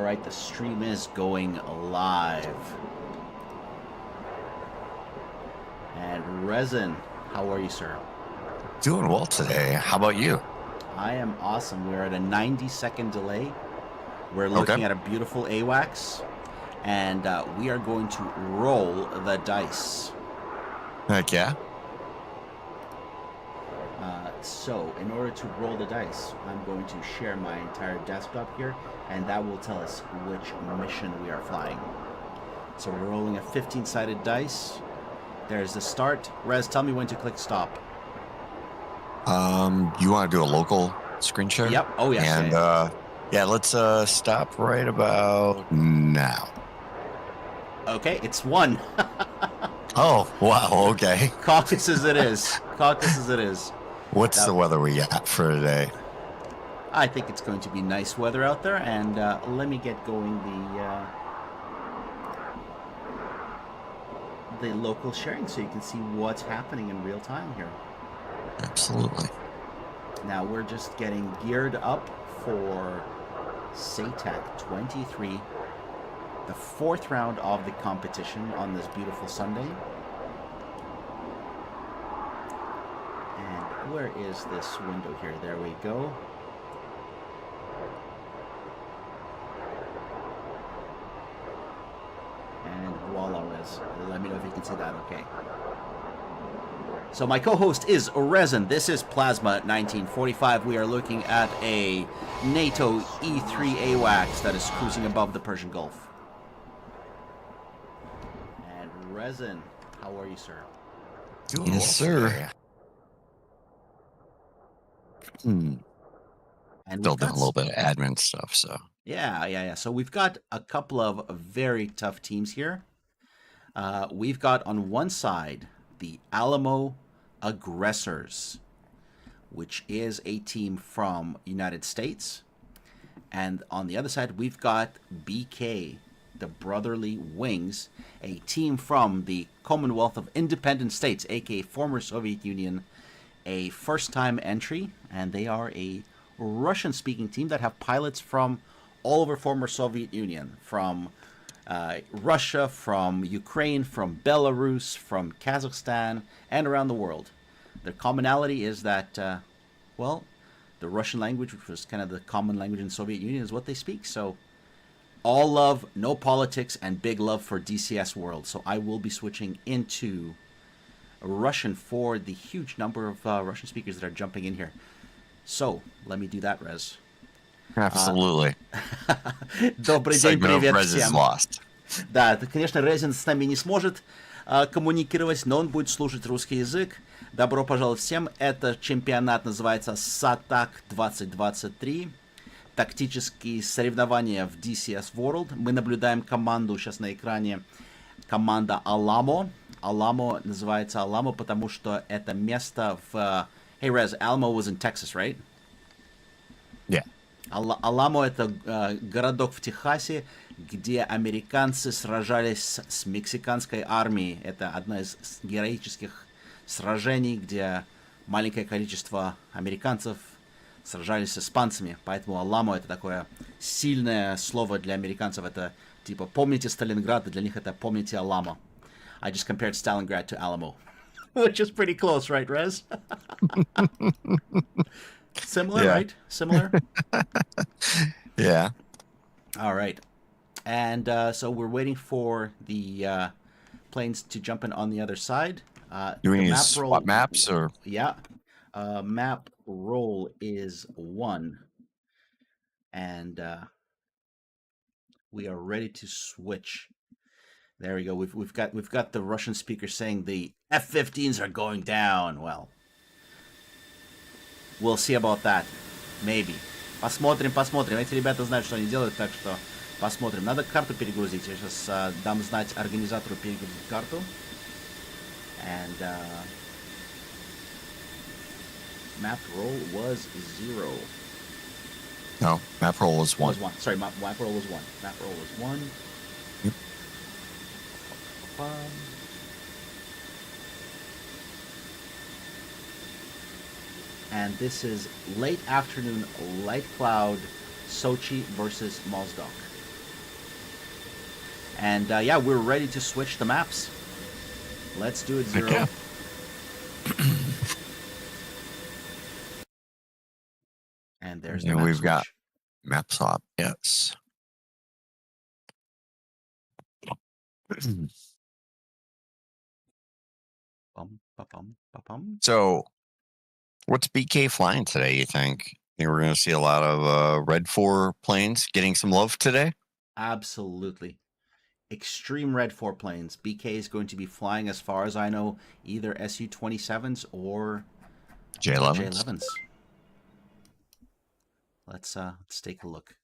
Alright, the stream is going live. And Resin, how are you, sir? Doing well today. How about you? I am awesome. We're at a 90-second delay. We're looking at a beautiful AWACS, and we are going to roll the dice. Heck yeah. So, in order to roll the dice, I'm going to share my entire desktop here, and that will tell us which mission we are flying. So we're rolling a 15-sided dice. There's the start. Rez, tell me when to click stop. You want to do a local screen share? Yep. Oh, yes. And yeah, let's stop right about now. Okay, it's 1. Oh, wow. Okay. Caucuses it is. Caucuses it is. What's the weather we got for today? I think it's going to be nice weather out there, and let me get going the local sharing so you can see what's happening in real time here. Absolutely. Now we're just getting geared up for SATAC 23, the 4th round of the competition on this beautiful Sunday. And where is this window here? There we go. And voila, Rez. Let me know if you can see that okay. So my co-host is Resin. This is Plasma 1945. We are looking at a NATO E3 AWACS that is cruising above the Persian Gulf. And Resin, how are you, sir? Doing yes, sir. And still doing a little bit of admin stuff, so. Yeah. So we've got a couple of very tough teams here. We've got on one side the ALAMO Aggressors, which is a team from United States. And on the other side, we've got BK, the Brotherly Wings, a team from the Commonwealth of Independent States, aka former Soviet Union, a first-time entry, and they are a Russian-speaking team that have pilots from all over former Soviet Union, from Russia, from Ukraine, from Belarus, from Kazakhstan, and around the world. Their commonality is that, well, the Russian language, which was kind of the common language in the Soviet Union, is what they speak. So all love, no politics, and big love for DCS world. So I will be switching into Russian for the huge number of Russian speakers that are jumping in here. So let me do that, Rez. Absolutely. Добрый день, привет всем. Да, конечно, Резин с нами не сможет коммуникировать, но он будет слушать русский язык. Добро пожаловать всем. Это чемпионат называется SATAC 2023. Тактические соревнования в DCS World. Мы наблюдаем команду сейчас на экране. Команда ALAMO. ALAMO называется ALAMO, потому что это место в... Hey, Rez, ALAMO was in Texas, right? Yeah. ALAMO — это городок в Техасе, где американцы сражались с мексиканской армией. Это одно из героических сражений, где маленькое количество американцев сражались с испанцами. Поэтому ALAMO — это такое сильное слово для американцев. Это типа «помните Сталинград», и для них это «помните ALAMO». I just compared Stalingrad to Alamo, which is pretty close, right, Rez? Similar, yeah. Right? Similar? Yeah. All right. And so we're waiting for the planes to jump in on the other side. Do we need to swap maps? Or? Yeah. Map roll is 1. And we are ready to switch. There we go. We've got the Russian speaker saying the F-15s are going down. Well, we'll see about that. Maybe. Посмотрим. Эти ребята знают, что они делают, так что посмотрим. Надо карту перегрузить. Я сейчас дам знать организатору перегрузить карту. And map roll was 0. No, map roll was 1. Sorry, map roll was 1. Map roll was 1. Yep. And this is late afternoon, light cloud, Sochi versus Mozdok. And yeah, we're ready to switch the maps. Let's do it, Zero. Okay. And there's And the map we've switch. got map swap. Yes. Bum, ba-bum, ba-bum. So, what's BK flying today, you think? Think we're going to see a lot of Red 4 planes getting some love today? Absolutely. Extreme Red 4 planes. BK is going to be flying, as far as I know, either Su-27s or J11s? J11s. Let's take a look.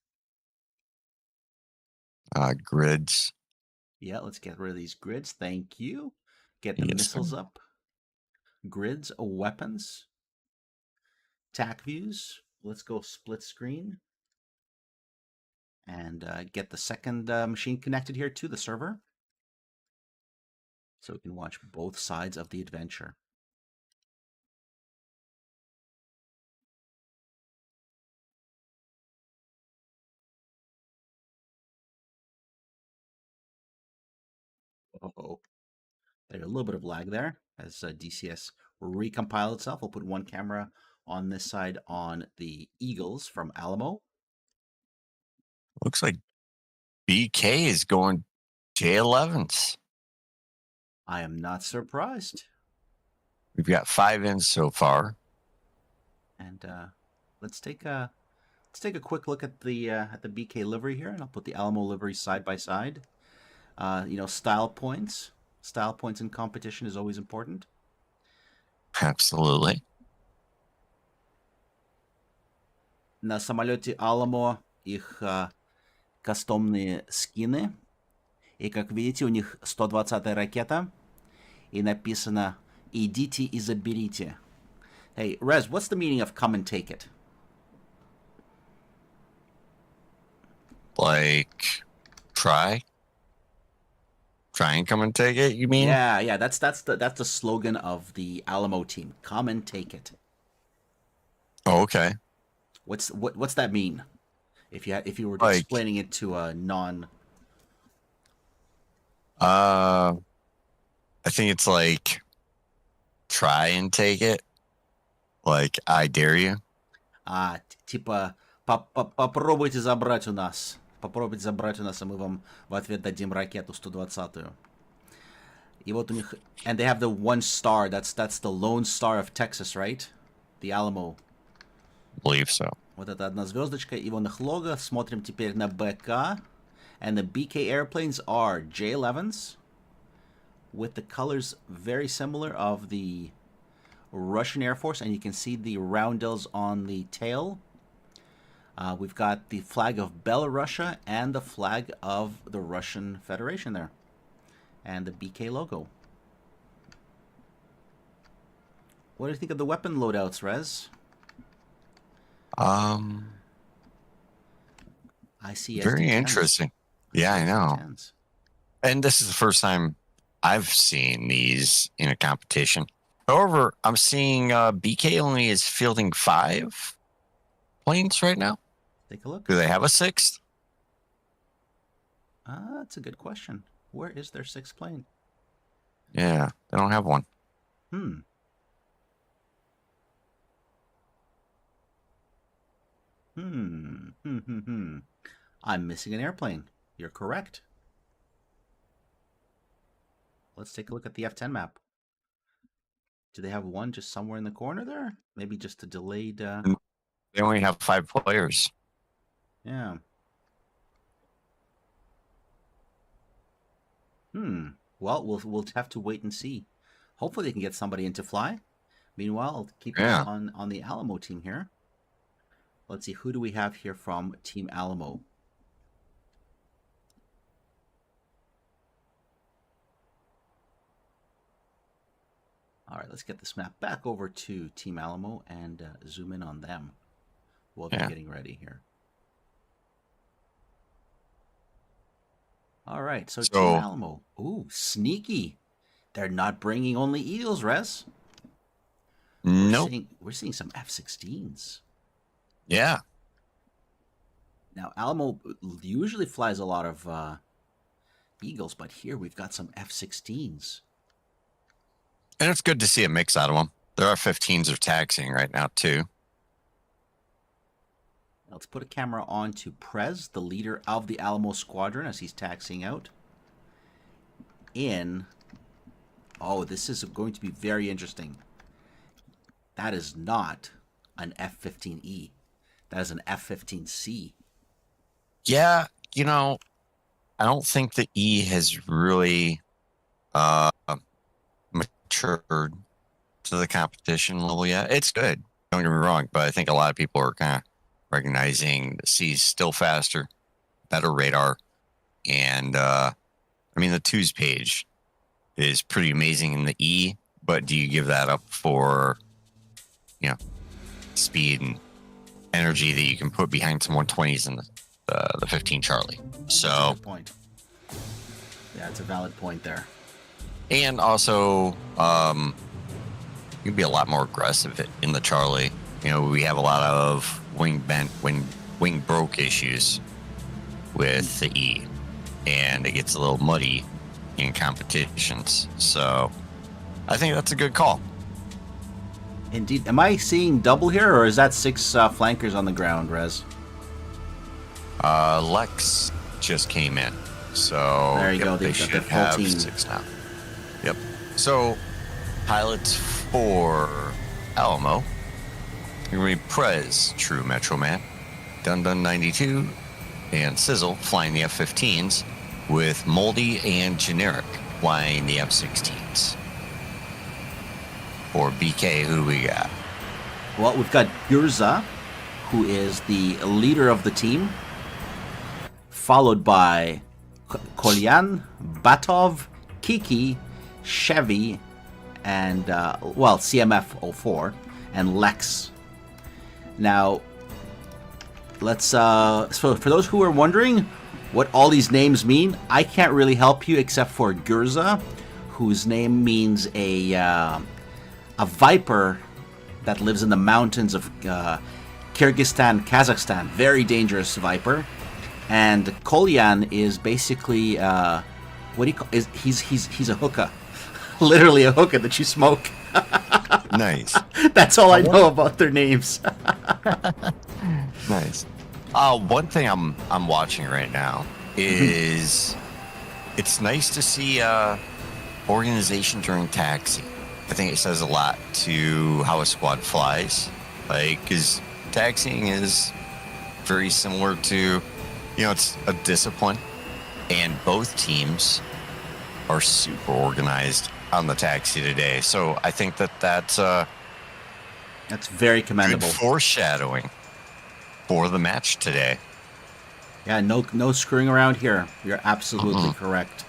Grids. Yeah, let's get rid of these grids. Thank you. Get the Yes, missiles sir. up. Grids, weapons, tac views. Let's go split screen. And get the second machine connected here to the server. So we can watch both sides of the adventure. Uh-oh. There's a little bit of lag there as DCS recompiled itself. We'll put one camera on this side on the Eagles from ALAMO. Looks like BK is going J11s. I am not surprised. We've got 5 in so far. And let's take a quick look at the BK livery here, and I'll put the ALAMO livery side by side. Style points. Style points in competition is always important. Absolutely. На самолете ALAMO их кастомные скины. И как видите, у них 120-я ракета. И написано «Идите и заберите». Hey, Rez, what's the meaning of come and take it? Like, try and come and take it, you mean? Yeah, that's the slogan of the ALAMO team. Come and take it. Oh, okay. What's that mean? If you were Like, explaining it to a non. I think it's like try and take it. Like, I dare you. Типа попробуйте забрать у нас. Попробуйте забрать у нас, а мы вам в ответ дадим ракету 120-ю. И вот у них, and they have the one star. That's the Lone Star of Texas, right? The ALAMO. Believe so. Вот это одна звездочка. И вон их лого. Смотрим теперь на БК. And the BK airplanes are J11s with the colors very similar of the Russian Air Force, and you can see the roundels on the tail. We've got the flag of Belarusia and the flag of the Russian Federation there, and the BK logo. What do you think of the weapon loadouts, Rez? I see very SD10s. interesting. Yeah, I know. SD10s. And this is the first time I've seen these in a competition. However, I'm seeing BK only is fielding 5 planes right now. Take a look. Do they have a 6th? That's a good question. Where is their 6th plane? Yeah, they don't have one. I'm missing an airplane. You're correct. Let's take a look at the F10 map. Do they have one just somewhere in the corner there? Maybe just a delayed... They only have 5 players. Yeah. Well, we'll have to wait and see. Hopefully they can get somebody in to fly. Meanwhile, I'll keep an eye on the ALAMO team here. Let's see, who do we have here from Team ALAMO? All right, let's get this map back over to Team ALAMO and zoom in on them while they're getting ready here. All right, so Team ALAMO. Ooh, sneaky. They're not bringing only Eagles, Rez. Nope. We're seeing some F-16s. Yeah. Now, ALAMO usually flies a lot of Eagles, but here we've got some F-16s. And it's good to see a mix out of them. There are 15s are taxiing right now, too. Let's put a camera on to Prez, the leader of the Alamo Squadron, as he's taxiing out. Oh, this is going to be very interesting. That is not an F-15E. That is an F-15C. Yeah, you know, I don't think the E has really matured to the competition level yet. It's good, don't get me wrong, but I think a lot of people are kind of recognizing the C's still faster, better radar, and I mean the twos page is pretty amazing in the E, but do you give that up for, you know, speed and energy that you can put behind some 120s in the 15 Charlie? So that's a good point. Yeah, it's a valid point there. And also, you can be a lot more aggressive in the Charlie. You know, we have a lot of wing broke issues with the E, and it gets a little muddy in competitions. So I think that's a good call. Indeed. Am I seeing double here, or is that 6 flankers on the ground, Rez? Lex just came in. So there you go. They should have full team. 6 now. Yep. So pilots for Alamo. You're going to be Prez, True Metro Man, Dun 92, and Sizzle flying the F-15s, with Moldy and Generic flying the F-16s. For BK, who we got? Well, we've got Gurza, who is the leader of the team, followed by Kolyan, Batov, Kiki, Chevy, and, CMF-04, and Lex. Now, let's, so for those who are wondering what all these names mean, I can't really help you except for Gurza, whose name means a viper that lives in the mountains of Kyrgyzstan, Kazakhstan. Very dangerous viper. And Kolyan is basically what do you call? He's a hookah, literally a hookah that you smoke. Nice. That's all I know about their names. Nice. One thing I'm watching right now is it's nice to see organization during taxi. I think it says a lot to how a squad flies. Like, because taxiing is very similar to, you know, it's a discipline, and both teams are super organized on the taxi today. So I think that's very commendable. Good foreshadowing for the match today. Yeah, no screwing around here. You're absolutely correct.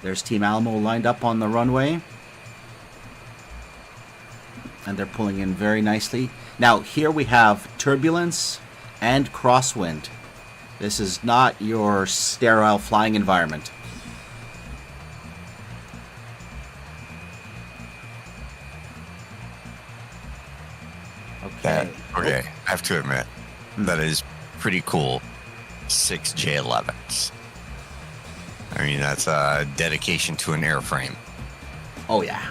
There's Team Alamo lined up on the runway, and they're pulling in very nicely. Now, here we have turbulence and crosswind. This is not your sterile flying environment. Okay. I have to admit, that is pretty cool. 6 J11s. I mean, that's a dedication to an airframe. Oh, yeah.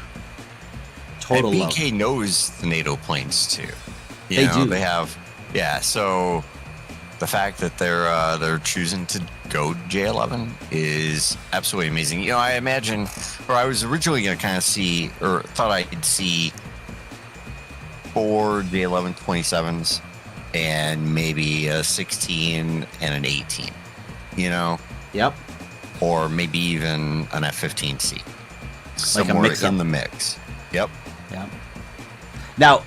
Total and love. BK knows the NATO planes, too. They do. They have, so the fact that they're choosing to go J11 is absolutely amazing. You know, I imagine, or I was originally going to kind of see, or thought I'd see 4 J11 27s and maybe a 16 and an 18, you know? Yep. Or maybe even an F-15C. Like Somewhere a mix-up. in the mix. Yep. Yep. Now,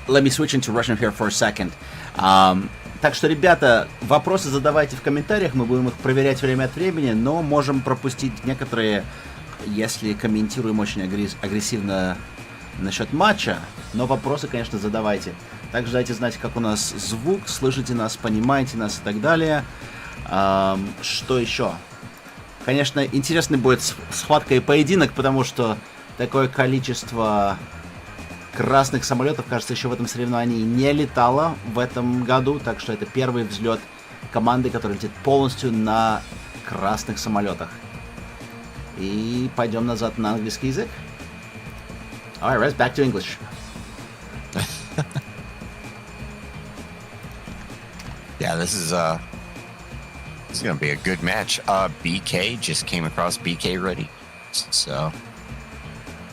let me switch into Russian here for a second. Так что, ребята, вопросы задавайте в комментариях, мы будем их проверять время от времени, но можем пропустить некоторые, если комментируем очень агрессивно насчет матча, но вопросы, конечно, задавайте. Также дайте знать, как у нас звук, слышите нас, понимаете нас и так далее. Что еще? Конечно, интересный будет схватка и поединок, потому что такое количество красных самолетов, кажется, еще в этом соревновании не летало в этом году, так что это первый взлет командой, которая летит полностью на красных самолетах. И пойдем назад на английский язык. Alright, Rez, back to English. Yeah, this is going to be a good match. BK just came across BK ready. So,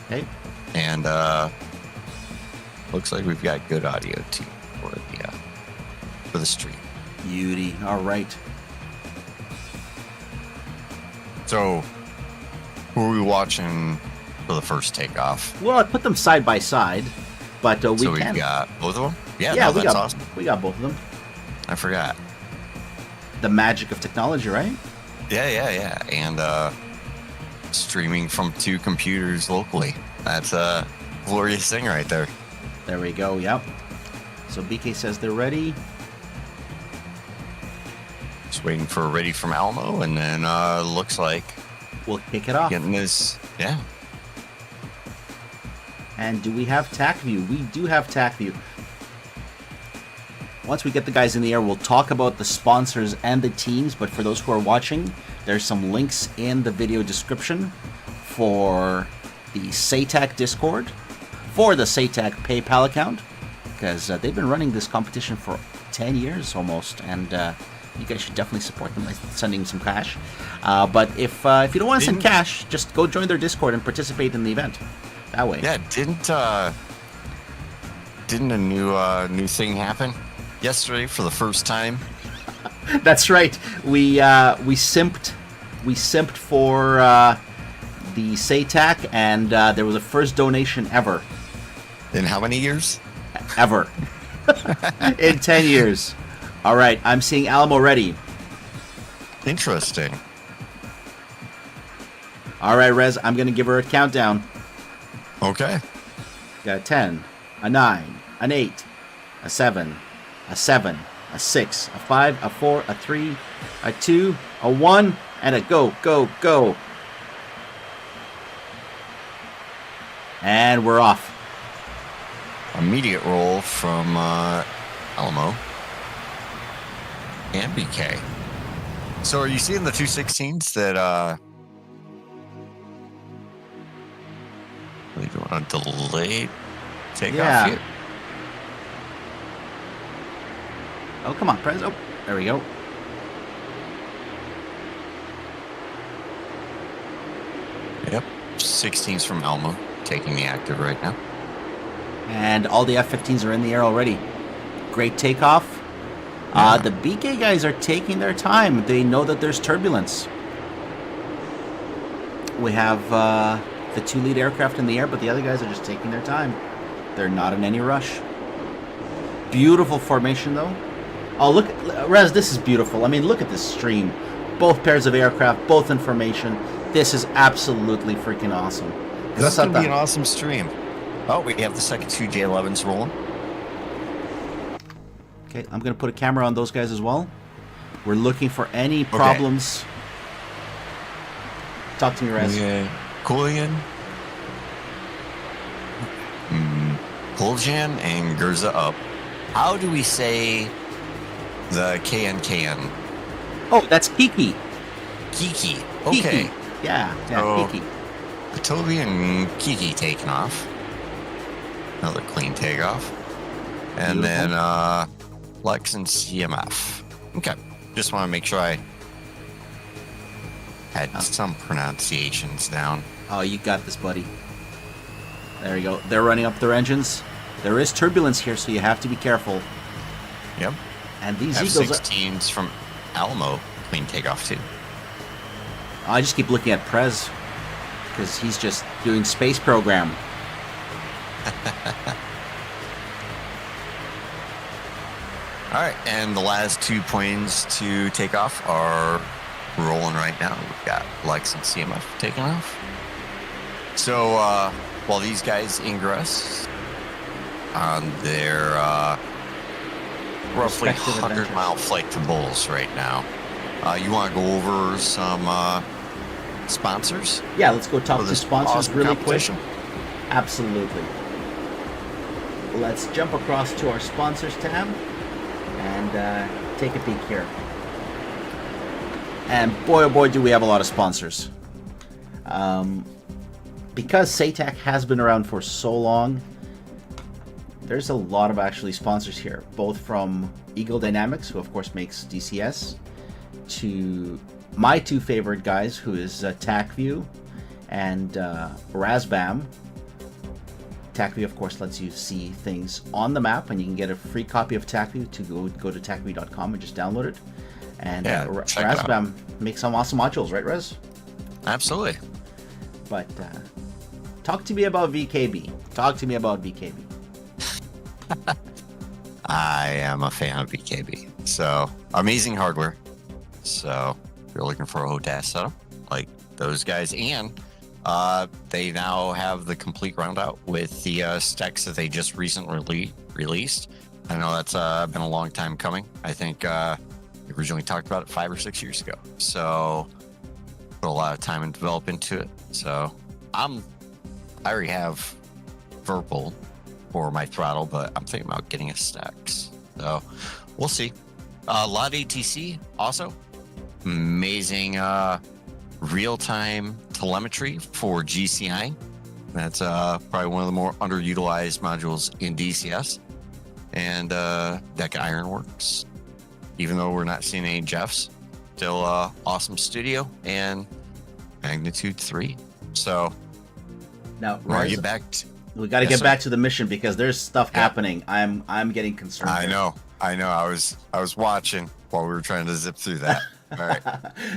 Okay. and looks like we've got good audio too for the stream. Beauty. Alright. So, who are we watching for the first takeoff? Well, I put them side by side, but we So can. we've got both of them? Yeah, Yeah, no, we that's got awesome. we got both of them. I forgot. The magic of technology, right? Yeah. And streaming from 2 computers locally. That's a glorious thing right there. There we go. Yep. So BK says they're ready. Just waiting for a ready from Alamo, and then looks like We'll kick it off. getting this. Yeah. And do we have TAC view? We do have TAC view. Once we get the guys in the air, we'll talk about the sponsors and the teams. But for those who are watching, there's some links in the video description for the SATAC Discord, for the SATAC PayPal account, because they've been running this competition for 10 years almost, and you guys should definitely support them by sending some cash. But if you don't want to send cash, just go join their Discord and participate in the event. That way. Yeah, didn't a new thing happen yesterday for the first time? That's right. We simped for the SATAC, and there was a first donation ever. In how many years? Ever. In 10 years. All right, I'm seeing Alamo ready. Interesting. All right, Rez, I'm going to give her a countdown. Okay. Got a 10, a 9, an 8, a 7, a 7, a 6, a 5, a 4, a 3, a 2, a 1, and a go, go, go. And we're off. Immediate roll from Alamo and BK. So are you seeing the 216s that are you doing a delayed takeoff Yeah. here? Oh, come on, Prez. Oh, there we go. Yep. 16s from Alamo taking the active right now. And all the F-15s are in the air already. Great takeoff. Yeah. The BK guys are taking their time. They know that there's turbulence. We have the 2 lead aircraft in the air, but the other guys are just taking their time. They're not in any rush. Beautiful formation, though. Oh, look, Rez, this is beautiful. I mean, look at this stream. Both pairs of aircraft, both in formation. This is absolutely freaking awesome. This is going to be an awesome stream. Oh, we have the second 2 J11s rolling. Okay, I'm going to put a camera on those guys as well. We're looking for any problems. Talk to me, Rez. Yeah. Kulian, Kuljan, and Gerza up. How do we say the KN? Oh, that's Kiki. Kiki. Okay. Kiki. Yeah, So- Kiki. Toby and Kiki taking off. Another clean takeoff. And then Lex and CMF. Okay. Just want to make sure I had some pronunciations down. Oh, you got this, buddy. There you go. They're running up their engines. There is turbulence here, so you have to be careful. Yep. And these Eagles are... F-16s from Alamo. Clean takeoff, too. I just keep looking at Prez, because he's just doing space program. All right, and the last 2 planes to take off are rolling right now. We've got Lex and CMF taking off. So while these guys ingress on their roughly Respective 100-mile flight to Bulls right now, you want to go over some sponsors? Yeah, let's go talk for to this sponsors awesome really quick. competition? Absolutely. Let's jump across to our sponsors tab and take a peek here. And boy, oh boy, do we have a lot of sponsors. Because SATAC has been around for so long, there's a lot of actually sponsors here, both from Eagle Dynamics, who of course makes DCS, to my two favorite guys, who is TACView and Razbam. TACView, of course, lets you see things on the map, and you can get a free copy of TACView to go to TACView.com and just download it. And Razbam makes some awesome modules, right, Rez? Absolutely. But talk to me about VKB. Talk to me about VKB. I am a fan of VKB. So, amazing hardware. So, if you're looking for a HOTAS setup, like those guys, and they now have the complete roundout with the stacks that they just recently released. I know that's been a long time coming. I think we originally talked about it 5 or 6 years ago. So, put a lot of time and develop into it. So, I already have Virpil for my throttle, but I'm thinking about getting a stacks. So, we'll see. A lot of ATC also. Amazing real-time telemetry for GCI. That's probably one of the more underutilized modules in DCS. And Deca Ironworks. Even though we're not seeing any Jeffs, still awesome studio and Magnitude 3. So now we got to get back to the mission because there's stuff happening. I'm getting concerned. I know. I was watching while we were trying to zip through that. All right.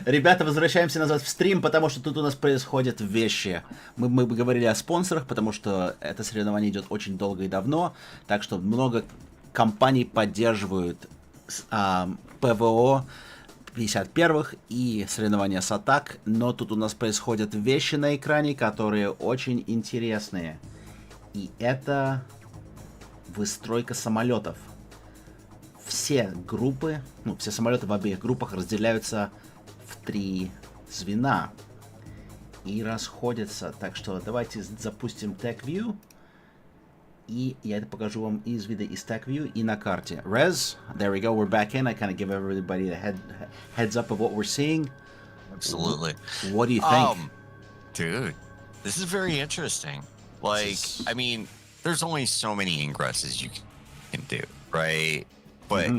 Ребята, возвращаемся назад в стрим, потому что тут у нас происходят вещи. Мы говорили о спонсорах, потому что это соревнование идет очень долго и давно, так что много компаний поддерживают ПВО 51-х и соревнования SATAC, но тут у нас происходят вещи на экране, которые очень интересные. И это выстройка самолетов. Все группы, все самолеты в обеих группах разделяются в 3 звена и расходятся. Так что давайте запустим TACView. И я это покажу вам из вида из TACView и на карте. Rez, there we go, we're back in. I kind of give everybody a heads up of what we're seeing. Absolutely. What do you think? Dude, this is very interesting. Like, I mean, there's only so many ingresses you can do, right? But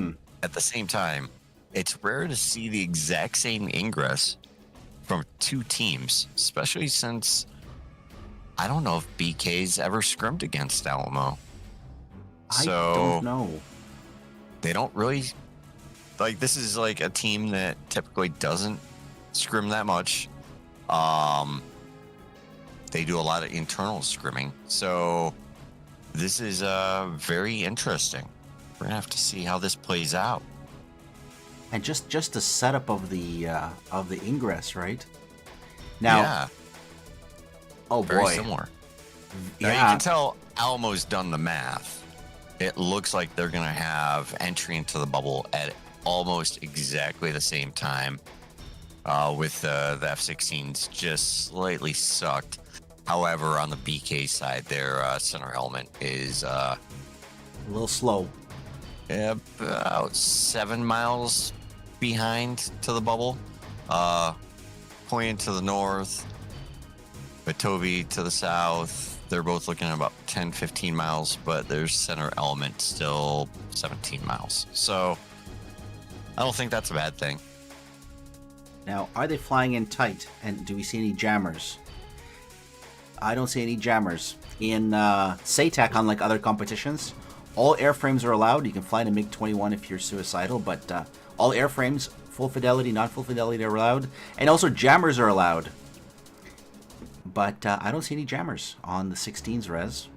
at the same time, it's rare to see the exact same ingress from 2 teams, especially since I don't know if BK's ever scrimmed against ALAMO. I don't know. They don't really, like, this is like a team that typically doesn't scrim that much. They do a lot of internal scrimming. So this is very interesting. We're gonna have to see how this plays out. And just the setup of the ingress, right? Now, oh very boy, similar. Yeah, now you can tell Alamo's done the math. It looks like they're gonna have entry into the bubble at almost exactly the same time. With the F-16s just slightly sucked. However, on the BK side, their center element is a little slow. About 7 miles behind to the bubble, pointing to the north, Batovi to the south. They're both looking at about 10-15 miles, but their center element still 17 miles. So I don't think that's a bad thing. Now, are they flying in tight? And do we see any jammers? I don't see any jammers. In SATAC, unlike other competitions, all airframes are allowed. You can fly in a MiG-21 if you're suicidal, but all airframes, full fidelity, not full fidelity, are allowed. And also jammers are allowed. But I don't see any jammers on the 16s, Rez.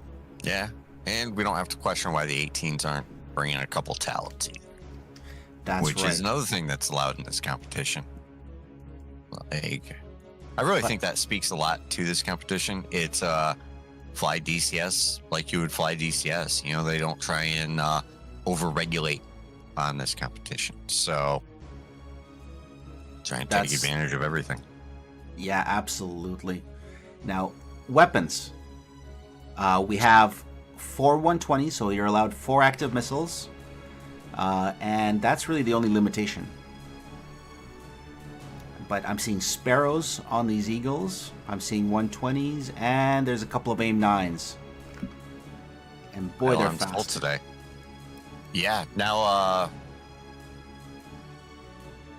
Yeah, and we don't have to question why the 18s aren't bringing a couple talents either. That's Which right. is another thing that's allowed in this competition. Like, I really think that speaks a lot to this competition. It's fly DCS like you would fly DCS. You know, they don't try and over-regulate on this competition. So, try and take advantage of everything. Yeah, absolutely. Now, weapons. We have 4 120, so you're allowed 4 active missiles. And that's really the only limitation. But I'm seeing Sparrows on these Eagles. I'm seeing 120s, and there's a couple of AIM-9s. And boy, they're fast. Full today. Yeah, now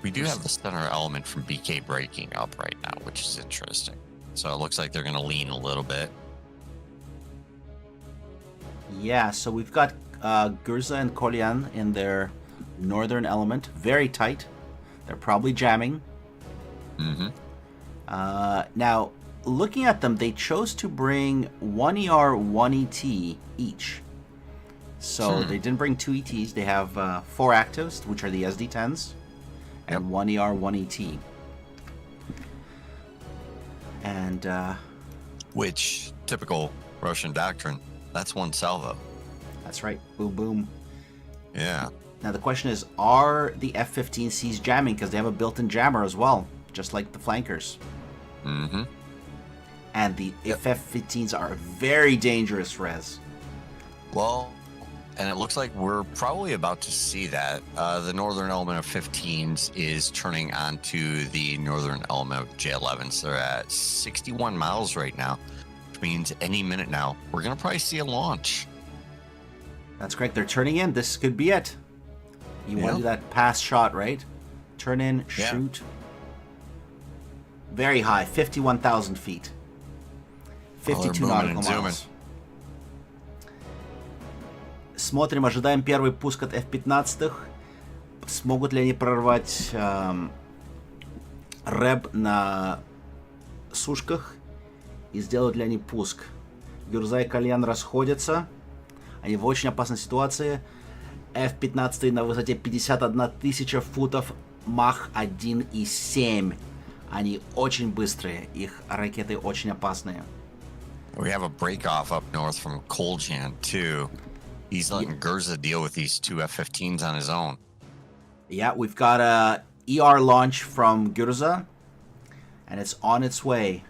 we do have the center element from BK breaking up right now, which is interesting. So it looks like they're going to lean a little bit. Yeah, so we've got Gurza and Kolyan in their northern element. Very tight. They're probably jamming. Mm-hmm. Now, looking at them, they chose to bring 1 ER, 1 ET each. So they didn't bring 2 ETs. They have 4 actives, which are the SD10s, and 1 ER, 1 ET. And which, typical Russian doctrine, that's 1 salvo. That's right. Boom, boom. Yeah. Now the question is, are the F-15Cs jamming? Because they have a built-in jammer as well, just like the flankers. Mm-hmm. And the F-15s are very dangerous, Rez. Well, and it looks like we're probably about to see that. The northern element of 15s is turning onto the northern element of J11s. They're at 61 miles right now, which means any minute now, we're going to probably see a launch. That's correct. They're turning in. This could be it. You want to do that pass shot, right? Turn in, shoot. Very high, 51,000 feet. 52 nautical miles. Смотрим, ожидаем первый пуск от F-15. Смогут ли они прорвать рэб на сушках? И сделают ли они пуск? Гюрза и Кальян расходятся. Они в очень опасной ситуации. F-15 на высоте 51 тысяча футов, Мах 1,7. Они очень быстрые. Их ракеты очень опасные. We have a break-off up north from Koljan, too. He's letting Gurza deal with these 2 F-15s on his own. Yeah, we've got a ER launch from Gurza, and it's on its way.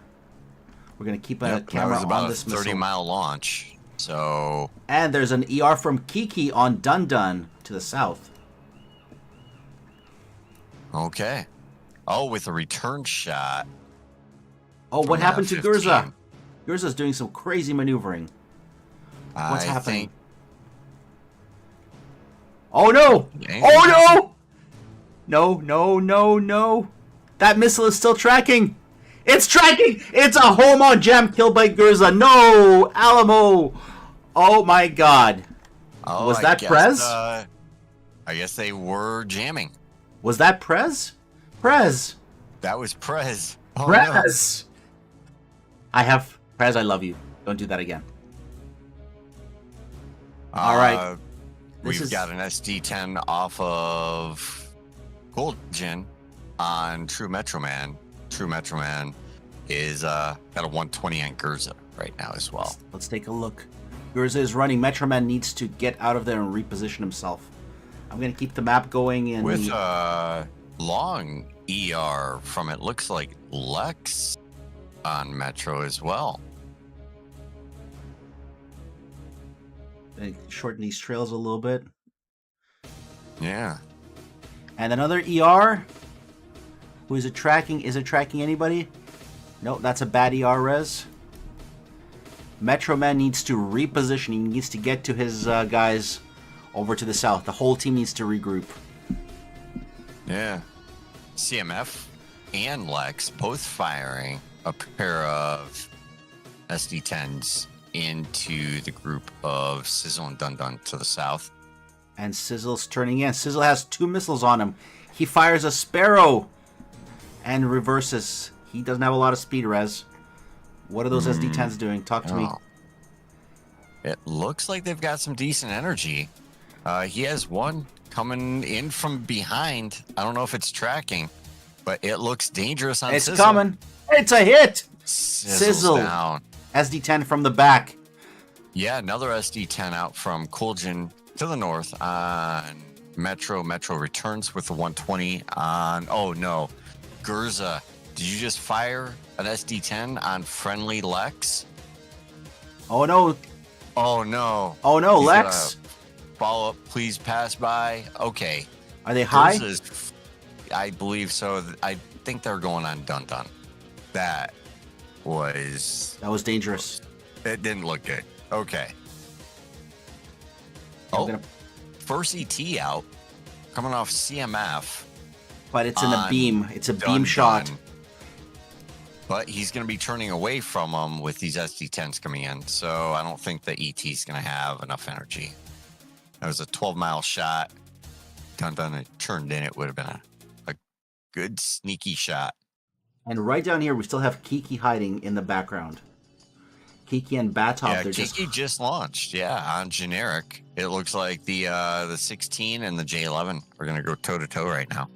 We're going to keep a camera on this missile. 30-mile launch. So, and there's an ER from Kiki on Dundun to the south. Okay. Oh, with a return shot. Oh, what happened to Gurza? Gurza's doing some crazy maneuvering. What's happening? Oh no! Oh no! No. That missile is still tracking. It's tracking! It's a home-on jam kill by Gurza. No! ALAMO! Oh my god. Oh, was that Prez? I guess they were jamming. Was that Prez? Prez! That was Prez. Oh, Prez! No. Prez, I love you. Don't do that again. All right. We've got an SD-10 off of Koljan on True Metro Man. True Metro Man is got a 120 on Gurza right now as well. Let's take a look. Gurza is running. Metro Man needs to get out of there and reposition himself. I'm going to keep the map going. In with long ER from, it looks like, Lex on Metro as well. Shorten these trails a little bit. Yeah. And another ER. Who is it tracking? Is it tracking anybody? No, that's a bad ER res. Metro Man needs to reposition. He needs to get to his guys over to the south. The whole team needs to regroup. Yeah. CMF and Lex both firing a pair of SD-10s into the group of Sizzle and Dundun to the south. And Sizzle's turning in. Sizzle has 2 missiles on him. He fires a Sparrow and reverses. He doesn't have a lot of speed, Rez. What are those SD-10s doing? Talk to me. It looks like they've got some decent energy. He has one coming in from behind. I don't know if it's tracking, but it looks dangerous on Sizzle. It's coming. It's a hit. Sizzle down. SD-10 from the back. Yeah, another SD-10 out from Koljan to the north on Metro. Metro returns with the 120 on... Oh, no. Gurza, did you just fire an SD-10 on friendly Lex? Oh, no. Oh, no. Oh, no, Lex. Follow up, please pass by. Okay. Are they high? I believe so. I think they're going on Dun-Dun. That was dangerous. It didn't look good. Okay. First ET out, coming off CMF. But it's in a beam. It's a beam shot. But he's going to be turning away from them with these SD10s coming in. So I don't think the ET's going to have enough energy. That was a 12-mile shot. Dun-Dun, it turned in. It would have been a good sneaky shot. And right down here, we still have Kiki hiding in the background. Kiki and Batop. Yeah, Kiki just launched. Yeah, on generic. It looks like the 16 and the J11 are going to go toe-to-toe right now.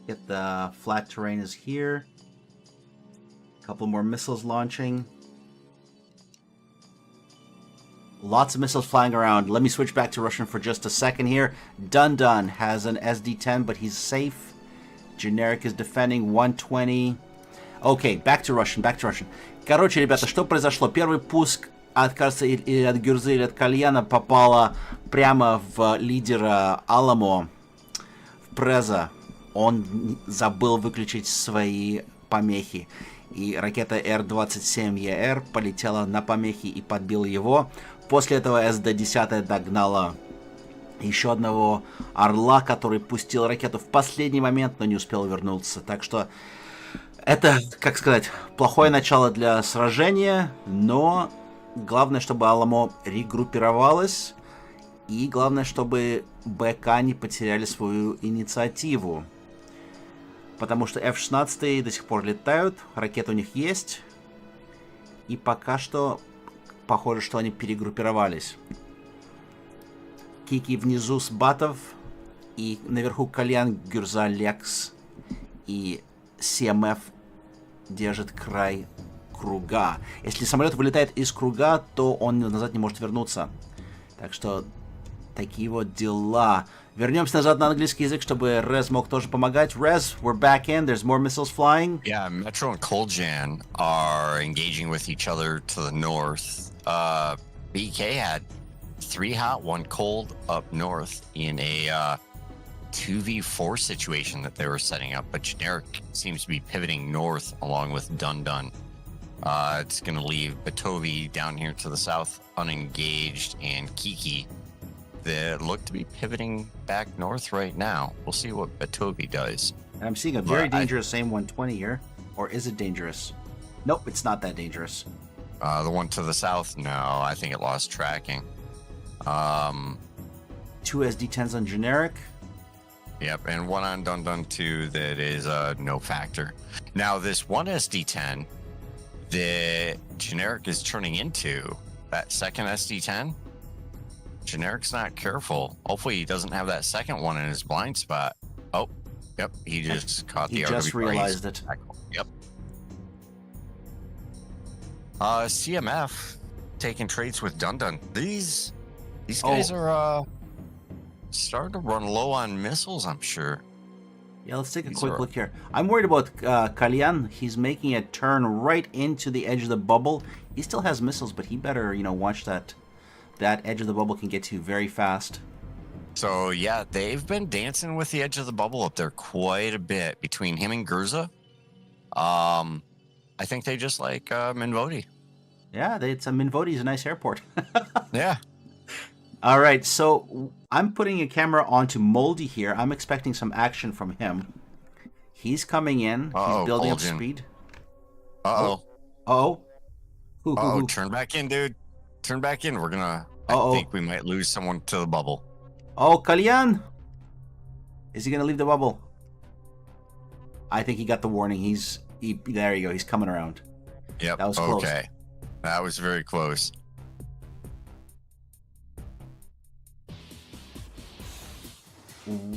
Get the flat terrain is here. A couple more missiles launching. Lots of missiles flying around. Let me switch back to Russian for just a second here. Dun-Dun has an SD-10, but he's safe. Generic is defending 120. Окей, back to Russian. Короче, ребята, что произошло? Первый пуск, кажется, или от Гюрзы, или от Кальяна попало прямо в лидера ALAMO, в Преза. Он забыл выключить свои помехи. И ракета Р-27ЕР полетела на помехи и подбила его. После этого СД-10 догнала еще одного Орла, который пустил ракету в последний момент, но не успел вернуться. Так что это, как сказать, плохое начало для сражения, но главное, чтобы ALAMO регруппировалась, и главное, чтобы БК не потеряли свою инициативу. Потому что F-16 до сих пор летают, ракеты у них есть, и пока что похоже, что они перегруппировались. Кики внизу с Батов, и наверху Кальян, Гюрза, Лекс и CMF держит край круга. Если самолет вылетает из круга, то он назад не может вернуться. Так что такие вот дела. Вернемся назад на английский язык, чтобы Rez мог тоже помогать. Rez, we're back in. There's more missiles flying. Yeah, Metro and Koljan are engaging with each other to the north. BK had 3 hot, 1 cold up north in a 2v4 situation that they were setting up, but Generic seems to be pivoting north along with Dun-Dun. It's going to leave Batovi down here to the south unengaged, and Kiki that look to be pivoting back north right now. We'll see what Batovi does. And I'm seeing a very dangerous AIM-120 here. Or is it dangerous? Nope, it's not that dangerous. The one to the south? No, I think it lost tracking. 2 SD-10s on Generic. Yep, and 1 on Dun-Dun 2 that is no factor. Now, this 1 SD-10 that Generic is turning into, that second SD-10, Generic's not careful. Hopefully he doesn't have that second one in his blind spot. Oh, yep, he just caught the RW. He just realized it. Yep. CMF taking trades with Dun-Dun. These guys are starting to run low on missiles, I'm sure. Yeah, let's take a quick look here. I'm worried about Kalyan. He's making a turn right into the edge of the bubble. He still has missiles, but he better, watch that. That edge of the bubble can get to you very fast. So, yeah, they've been dancing with the edge of the bubble up there quite a bit between him and Gurza. I think they just like Minvodi. Yeah, Minvodi is a nice airport. Yeah. All right, so I'm putting a camera onto Moldy here. I'm expecting some action from him. He's coming in. He's building up speed. Uh-oh. Turn back in, dude. Turn back in. I think we might lose someone to the bubble. Oh, Kalyan! Is he going to leave the bubble? I think he got the warning. There you go. He's coming around. Yep. That was close. Okay. That was very close.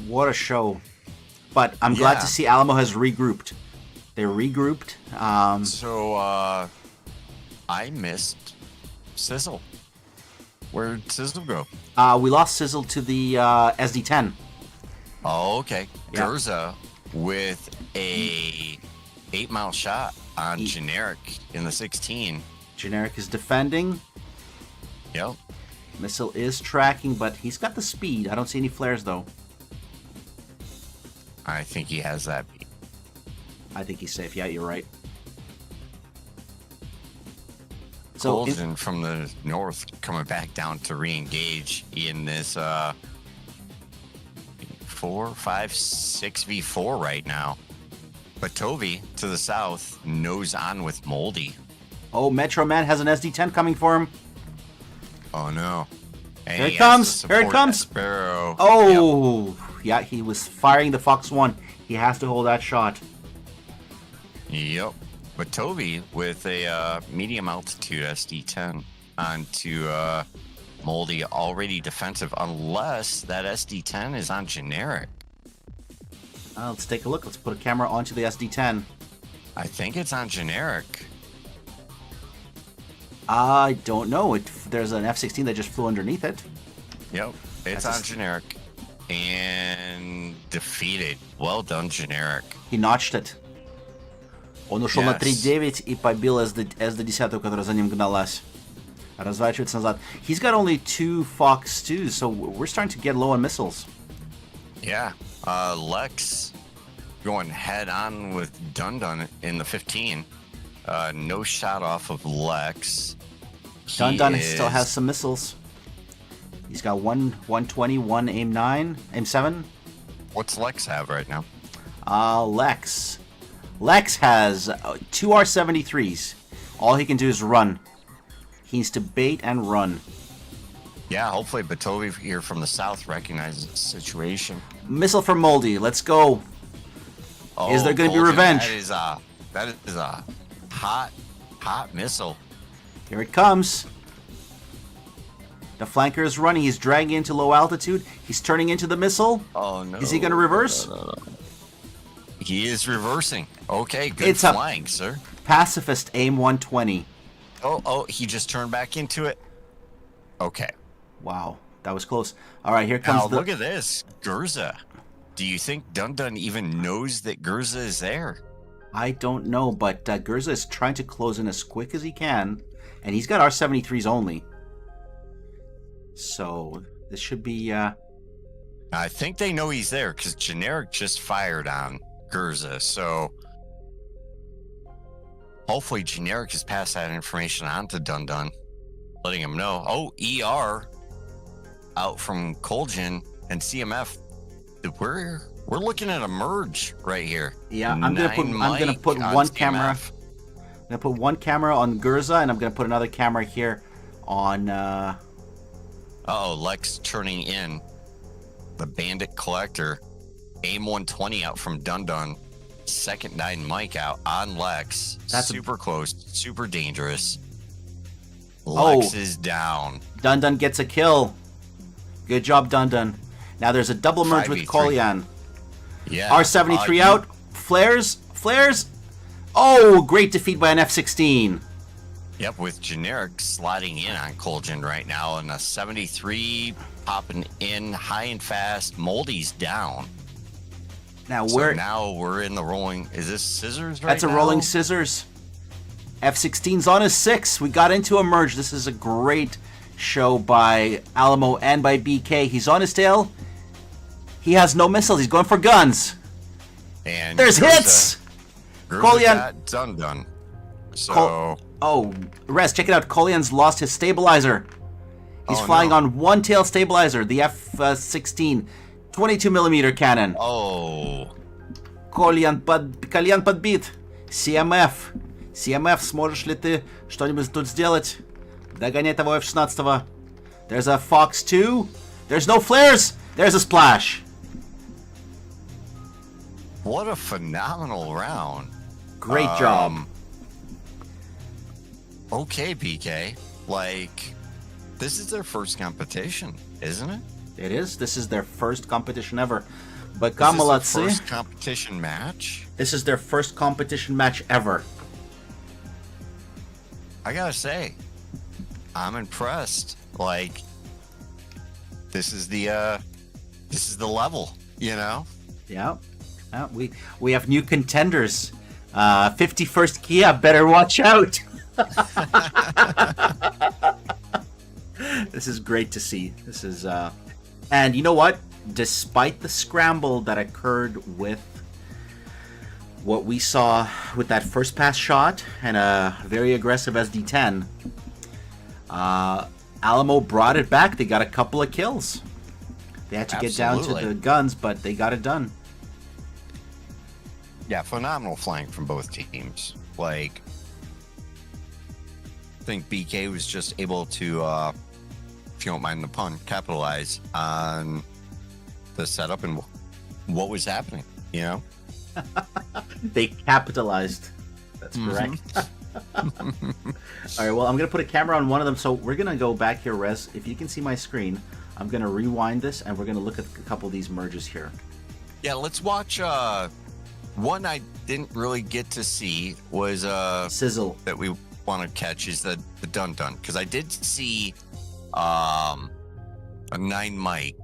What a show. But I'm glad to see ALAMO has regrouped. They're regrouped. I missed Sizzle. Where'd Sizzle go? We lost Sizzle to the SD-10. Oh, okay. Yeah. Gurza with a 8-mile shot on Generic in the 16. Generic is defending. Yep. Missile is tracking, but he's got the speed. I don't see any flares, though. I think he has that beat. I think he's safe. Yeah, you're right. So Colton from the north coming back down to re-engage in this 4, 5, 6v4 right now. But Toby to the south nose on with Moldy. Oh, Metro Man has an SD10 coming for him. Oh no. And Here it comes. Here it comes. Sparrow. Oh, yeah, he was firing the Fox 1. He has to hold that shot. Yep. But Toby with a medium altitude SD10 onto Moldy, already defensive, unless that SD10 is on generic. Let's take a look. Let's put a camera onto the SD10. I think it's on generic. I don't know. There's an F-16 that just flew underneath it. Yep, it's on generic. And defeated. Well done, generic. He notched it. Он ушел на 3.9 и побил SD-10, которая за ним гналась. Разворачивается назад. He's got only 2 Fox 2s, so we're starting to get low on missiles. Yeah. Lex going head on with Dundun in the 15. No shot off of Lex. Dundun still has some missiles. He's got 120, 1 AIM 7. What's Lex have right now? Lex has 2 R-73s. All he can do is run. He needs to bait and run. Yeah, hopefully Batovi here from the south recognizes the situation. Missile from Moldy. Let's go. Oh, is there going to be revenge? That is a hot missile. Here it comes. The flanker is running. He's dragging into low altitude. He's turning into the missile. Oh, no. Is he going to reverse? No. He is reversing. Okay, good flying, sir. Pacifist AIM 120. Oh, he just turned back into it. Okay. Wow, that was close. All right, here comes look at this. Gurza. Do you think Dundun even knows that Gurza is there? I don't know, but Gurza is trying to close in as quick as he can, and he's got R-73s only. So, this should be... I think they know he's there, because Generic just fired on Gurza, so... Hopefully Generic has passed that information on to Dundun, letting him know. Oh, ER out from Colgin and CMF. We're looking at a merge right here. Yeah, I'm gonna put one camera. I'm gonna put one camera on Gurza, and I'm gonna put another camera here on. Lex turning in the Bandit Collector, AIM 120 out from Dundun. Second 9 Mike out on Lex. That's super close, super dangerous. Lex is down. Dundun gets a kill. Good job, Dundun. Now there's a double merge with Kolyan. Yeah. R-73 out. Flares. Oh, great defeat by an F-16. Yep, with Generic sliding in on Colgin right now, and a 73 popping in high and fast. Moldy's down. Now we're in the rolling. Is this scissors right now? That's a rolling scissors. F-16's on his 6. We got into a merge. This is a great show by Alamo and by BK. He's on his tail. He has no missiles. He's going for guns. And there's hits. Kolyan done. So Rez, check it out. Kolyan's lost his stabilizer. He's flying on one tail stabilizer. The F-16. 22mm cannon. Oh. Kolyan подбит. CMF. CMF, сможешь ли ты что-нибудь тут сделать? Догоняй того F-16. There's a Fox 2. There's no flares. There's a splash. What a phenomenal round. Great job. Okay, BK. This is their first competition, isn't it? It is. This is their first competition ever. But This is their first competition match? This is their first competition match ever. I gotta say, I'm impressed. This is the level, you know? Yeah. We have new contenders. 51st Kia, better watch out. This is great to see. This is and you know what? despite the scramble that occurred with what we saw with that first pass shot and a very aggressive SD10, Alamo brought it back. They got a couple of kills. They had to get down to the guns, but they got it done. Yeah, phenomenal flank from both teams. Like, I think BK was just able to, if you don't mind the pun, capitalize on the setup and what was happening, you know? They capitalized. That's correct. All right, well, I'm going to put a camera on one of them. So we're going to go back here, Rez. If you can see my screen, I'm going to rewind this, and we're going to look at a couple of these merges here. Yeah, let's watch... one I didn't really get to see was Sizzle that we want to catch is the Dun Dun, because I did see a 9 mic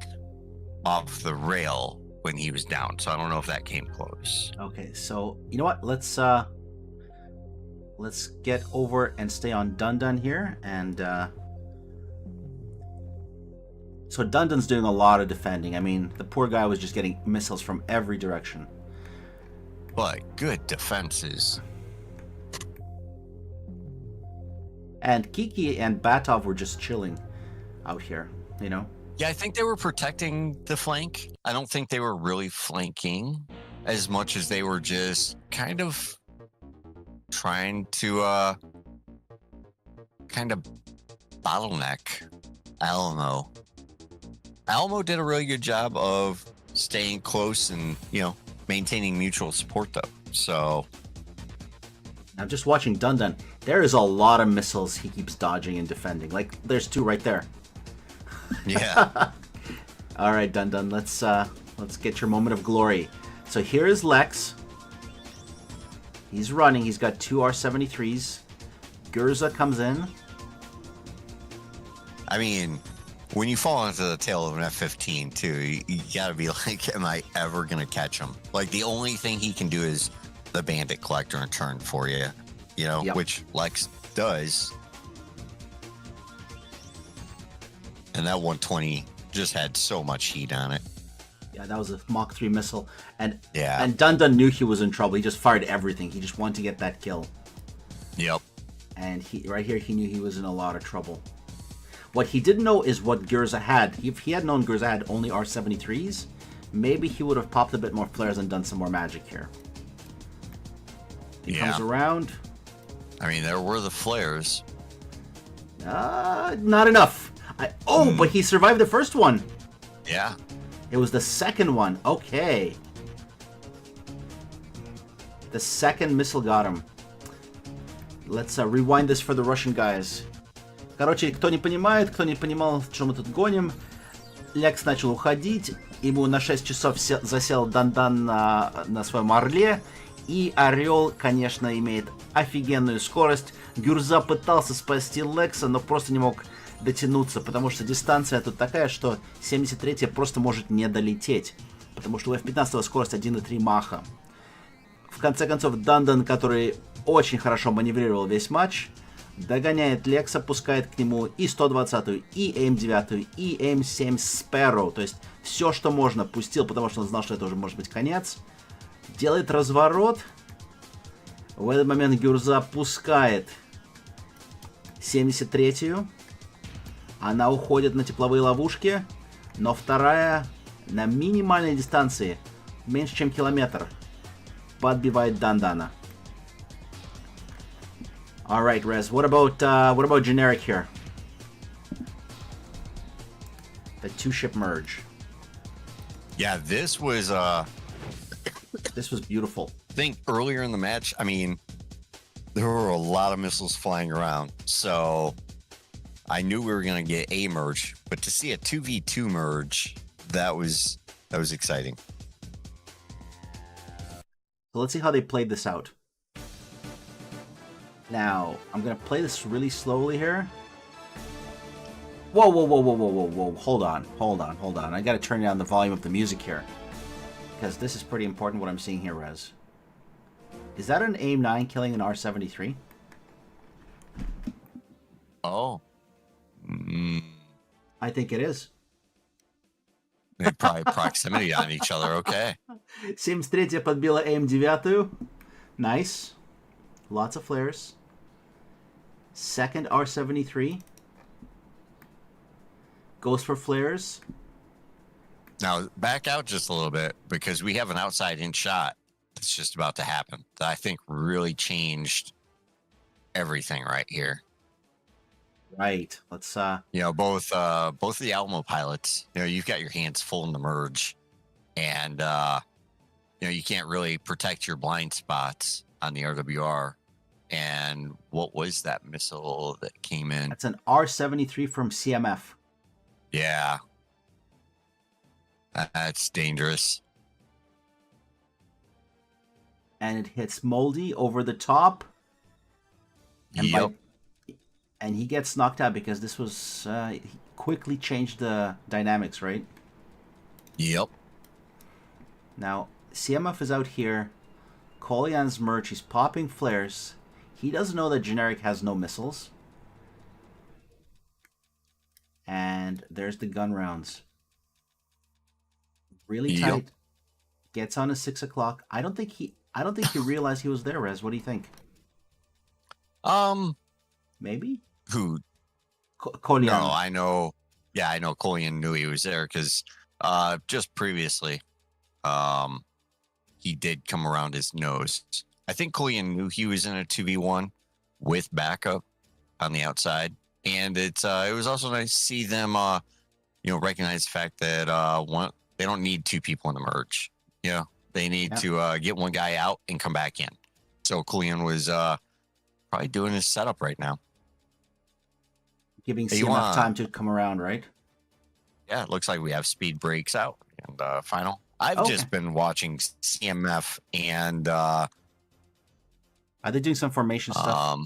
off the rail when he was down, so I don't know if that came close. Okay, so you know what? Let's get over and stay on Dun Dun here, and so Dun Dun's doing a lot of defending. I mean, the poor guy was just getting missiles from every direction. But good defenses. And Kiki and Batov were just chilling out here, you know? Yeah, I think they were protecting the flank. I don't think they were really flanking as much as they were just kind of trying to kind of bottleneck Alamo. Alamo did a really good job of staying close and, you know, maintaining mutual support, though. So I'm just watching Dun Dun. There is a lot of missiles he keeps dodging and defending. Like, there's 2 right there. Yeah. All right, Dun Dun. Let's get your moment of glory. So here is Lex. He's running. He's got 2 R-73s. Gurza comes in. I mean, when you fall into the tail of an F-15, too, you gotta be like, am I ever gonna catch him? Like, the only thing he can do is the bandit collector in turn for you, you know, yep. Which Lex does. And that 120 just had so much heat on it. Yeah, that was a Mach 3 missile. And yeah. And Dun Dun knew he was in trouble. He just fired everything. He just wanted to get that kill. Yep. And right here, he knew he was in a lot of trouble. What he didn't know is what Gurza had. If he had known Gurza had only R-73s, maybe he would have popped a bit more flares and done some more magic here. He comes around. I mean, there were the flares. Not enough. But he survived the first one. Yeah. It was the second one. Okay. The second missile got him. Let's rewind this for the Russian guys. Короче, кто не понимает, кто не понимал, что мы тут гоним, Лекс начал уходить, ему на 6 часов засел Дандан на своем Орле, и Орел, конечно, имеет офигенную скорость. Гюрза пытался спасти Лекса, но просто не мог дотянуться, потому что дистанция тут такая, что 73-я просто может не долететь, потому что у F-15 скорость 1,3 маха. В конце концов, Дандан, который очень хорошо маневрировал весь матч, догоняет Лекса, пускает к нему и 120-ю, и М9, и М7 Sparrow, то есть все, что можно, пустил, потому что он знал, что это уже может быть конец. Делает разворот. В этот момент Гюрза пускает 73-ю. Она уходит на тепловые ловушки, но вторая на минимальной дистанции, меньше чем километр, подбивает Дандана. All right, Rez. What about generic here? The 2-ship merge. Yeah, this was beautiful. I think earlier in the match, I mean, there were a lot of missiles flying around, so I knew we were going to get a merge, but to see a 2v2 merge, that was exciting. So let's see how they played this out. Now, I'm going to play this really slowly here. Whoa. Hold on. I got to turn down the volume of the music here, because this is pretty important what I'm seeing here, Rez. Is that an AIM-9 killing an R-73? Oh. I think it is. They probably proximity on each other. Okay. 73 подбила АМ-9. Nice. Lots of flares. Second R-73. Goes for flares. Now back out just a little bit because we have an outside in shot that's just about to happen that I think really changed everything right here. Right. Let's Both of the Alamo pilots, you've got your hands full in the merge, and you can't really protect your blind spots on the RWR. And what was that missile that came in? That's an R-73 from CMF. Yeah. That's dangerous. And it hits Moldy over the top. And and he gets knocked out because this was he quickly changed the dynamics, right? Yep. Now, CMF is out here. Kolyan's merge, he's popping flares. He doesn't know that Generic has no missiles. And there's the gun rounds. Really tight. Yep. Gets on at 6 o'clock. I don't think he realized he was there, Rez. What do you think? Maybe? Who? Kolyan. No, I know. Yeah, I know Kolyan knew he was there because just previously, he did come around his nose. I think Kolyan knew he was in a 2v1 with backup on the outside, and it was also nice to see them, recognize the fact that they don't need two people in the merge. They need to get one guy out and come back in. So Kolyan was probably doing his setup right now. Giving CMF time to come around, right? Yeah, it looks like we have speed breaks out and final. I've just been watching CMF and are they doing some formation stuff?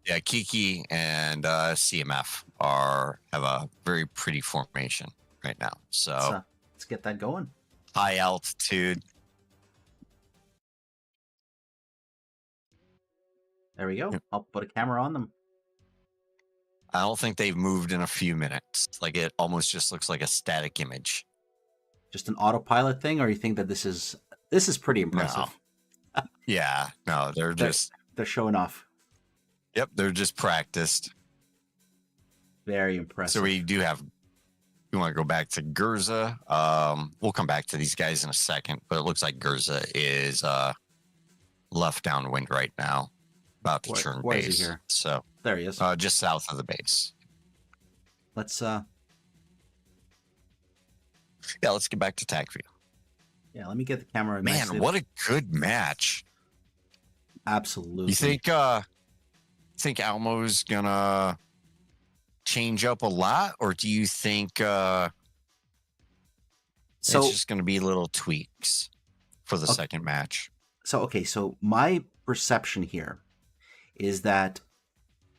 Yeah, Kiki and CMF have a very pretty formation right now. So let's get that going. High altitude. There we go. I'll put a camera on them. I don't think they've moved in a few minutes. Like it almost just looks like a static image. Just an autopilot thing, or you think that this is pretty impressive? No. Yeah, no, they're showing off. Yep, they're just practiced. Very impressive. So we do have. We want to go back to Gerza. We'll come back to these guys in a second, but it looks like Gerza is left downwind right now, about to turn base. Is he here? So there he is, just south of the base. Let's let's get back to TAC view. Yeah, let me get the camera. Man, what a good match! Absolutely. You think Almo's gonna change up a lot, or do you think it's just going to be little tweaks for the second match? So my perception here is that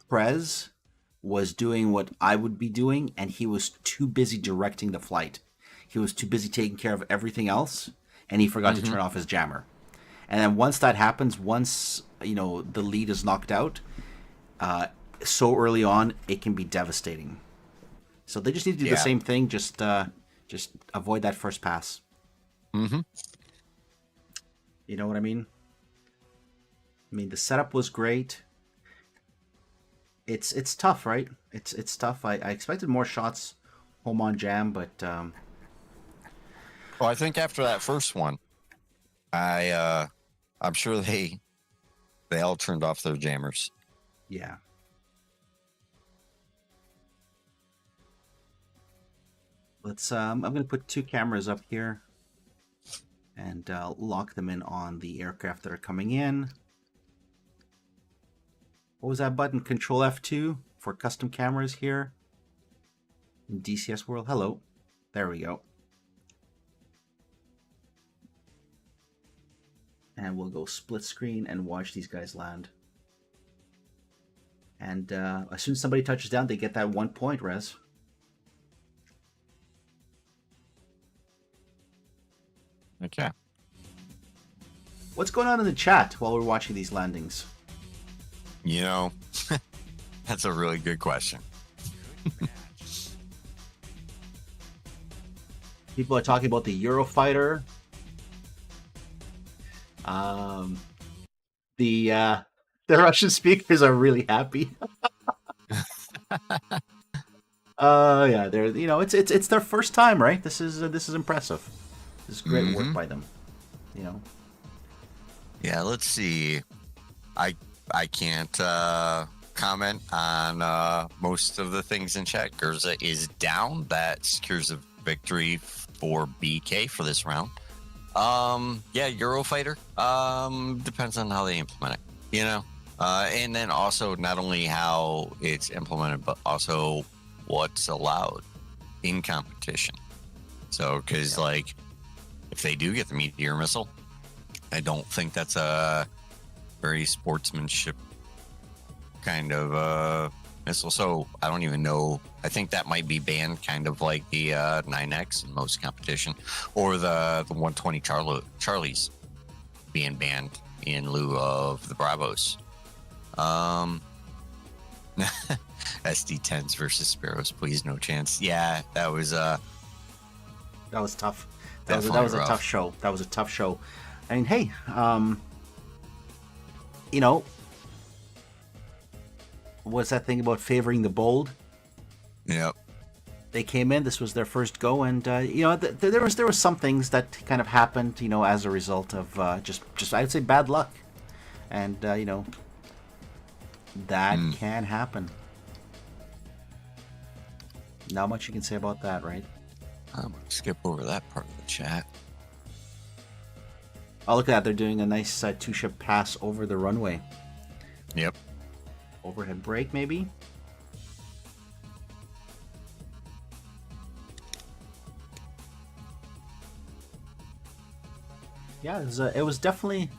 Prez was doing what I would be doing, and he was too busy directing the flight. He was too busy taking care of everything else, and he forgot to turn off his jammer. And then once that happens, once the lead is knocked out, so early on, it can be devastating. So they just need to do the same thing. Just avoid that first pass. Mm-hmm. You know what I mean? The setup was great. It's tough, right? It's tough. I expected more shots home on jam, but well, I think after that first one, I'm sure they all turned off their jammers. Yeah. Let's. I'm going to put two cameras up here and lock them in on the aircraft that are coming in. What was that button? Control F2 for custom cameras here in DCS World. Hello. There we go. And we'll go split screen and watch these guys land. And as soon as somebody touches down, they get that 1 point, Rez. Okay. What's going on in the chat while we're watching these landings? That's a really good question. People are talking about the Eurofighter. The Russian speakers are really happy. Yeah, they're it's their first time, right? This is impressive. This is great work by them. You know. Yeah, let's see. I can't comment on most of the things in chat. Gerza is down. That secures a victory for BK for this round. Yeah, Eurofighter. Depends on how they implement it, you know. And then also not only how it's implemented, but also what's allowed in competition. So, because like, if they do get the meteor missile, I don't think that's a very sportsmanship kind of missile. So I don't even know. I think that might be banned, kind of like the 9X in most competition, or the 120 Charlies being banned in lieu of the Bravos. SD10s versus Sparrows, please, no chance. Yeah, that was tough. That was a tough show. That was a tough show. I mean, hey, you know, what's that thing about favoring the bold? Yep. They came in. This was their first go, and you know, there was some things that kind of happened, you know, as a result of just I'd say bad luck, and you know, that can happen. Not much you can say about that, right? I'm gonna skip over that part of the chat. Oh, look at that. They're doing a nice two-ship pass over the runway. Yep. Overhead brake, maybe? Yeah, it was definitely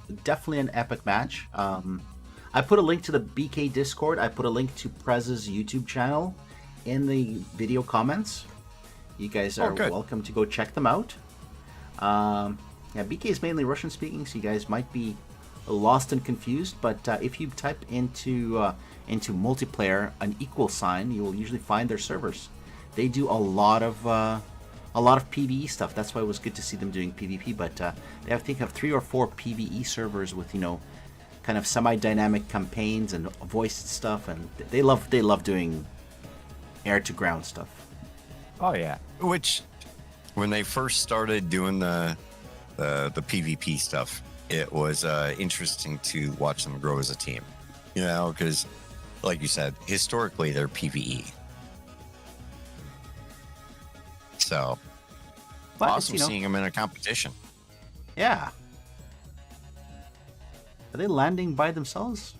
an epic match. I put a link to the BK Discord. I put a link to Prez's YouTube channel in the video comments. You guys are welcome to go check them out. Yeah, BK is mainly Russian speaking, so you guys might be lost and confused. But if you type into multiplayer an equal sign, you will usually find their servers. They do a lot of PvE stuff. That's why it was good to see them doing PvP. But they have 3 or 4 PvE servers with, you know, kind of semi-dynamic campaigns and voiced stuff, and they love doing air to ground stuff. Oh yeah, which when they first started doing the PvP stuff, it was interesting to watch them grow as a team, you know, because like you said, historically they're PvE. So but awesome, you know, seeing them in a competition. Yeah. Are they landing by themselves?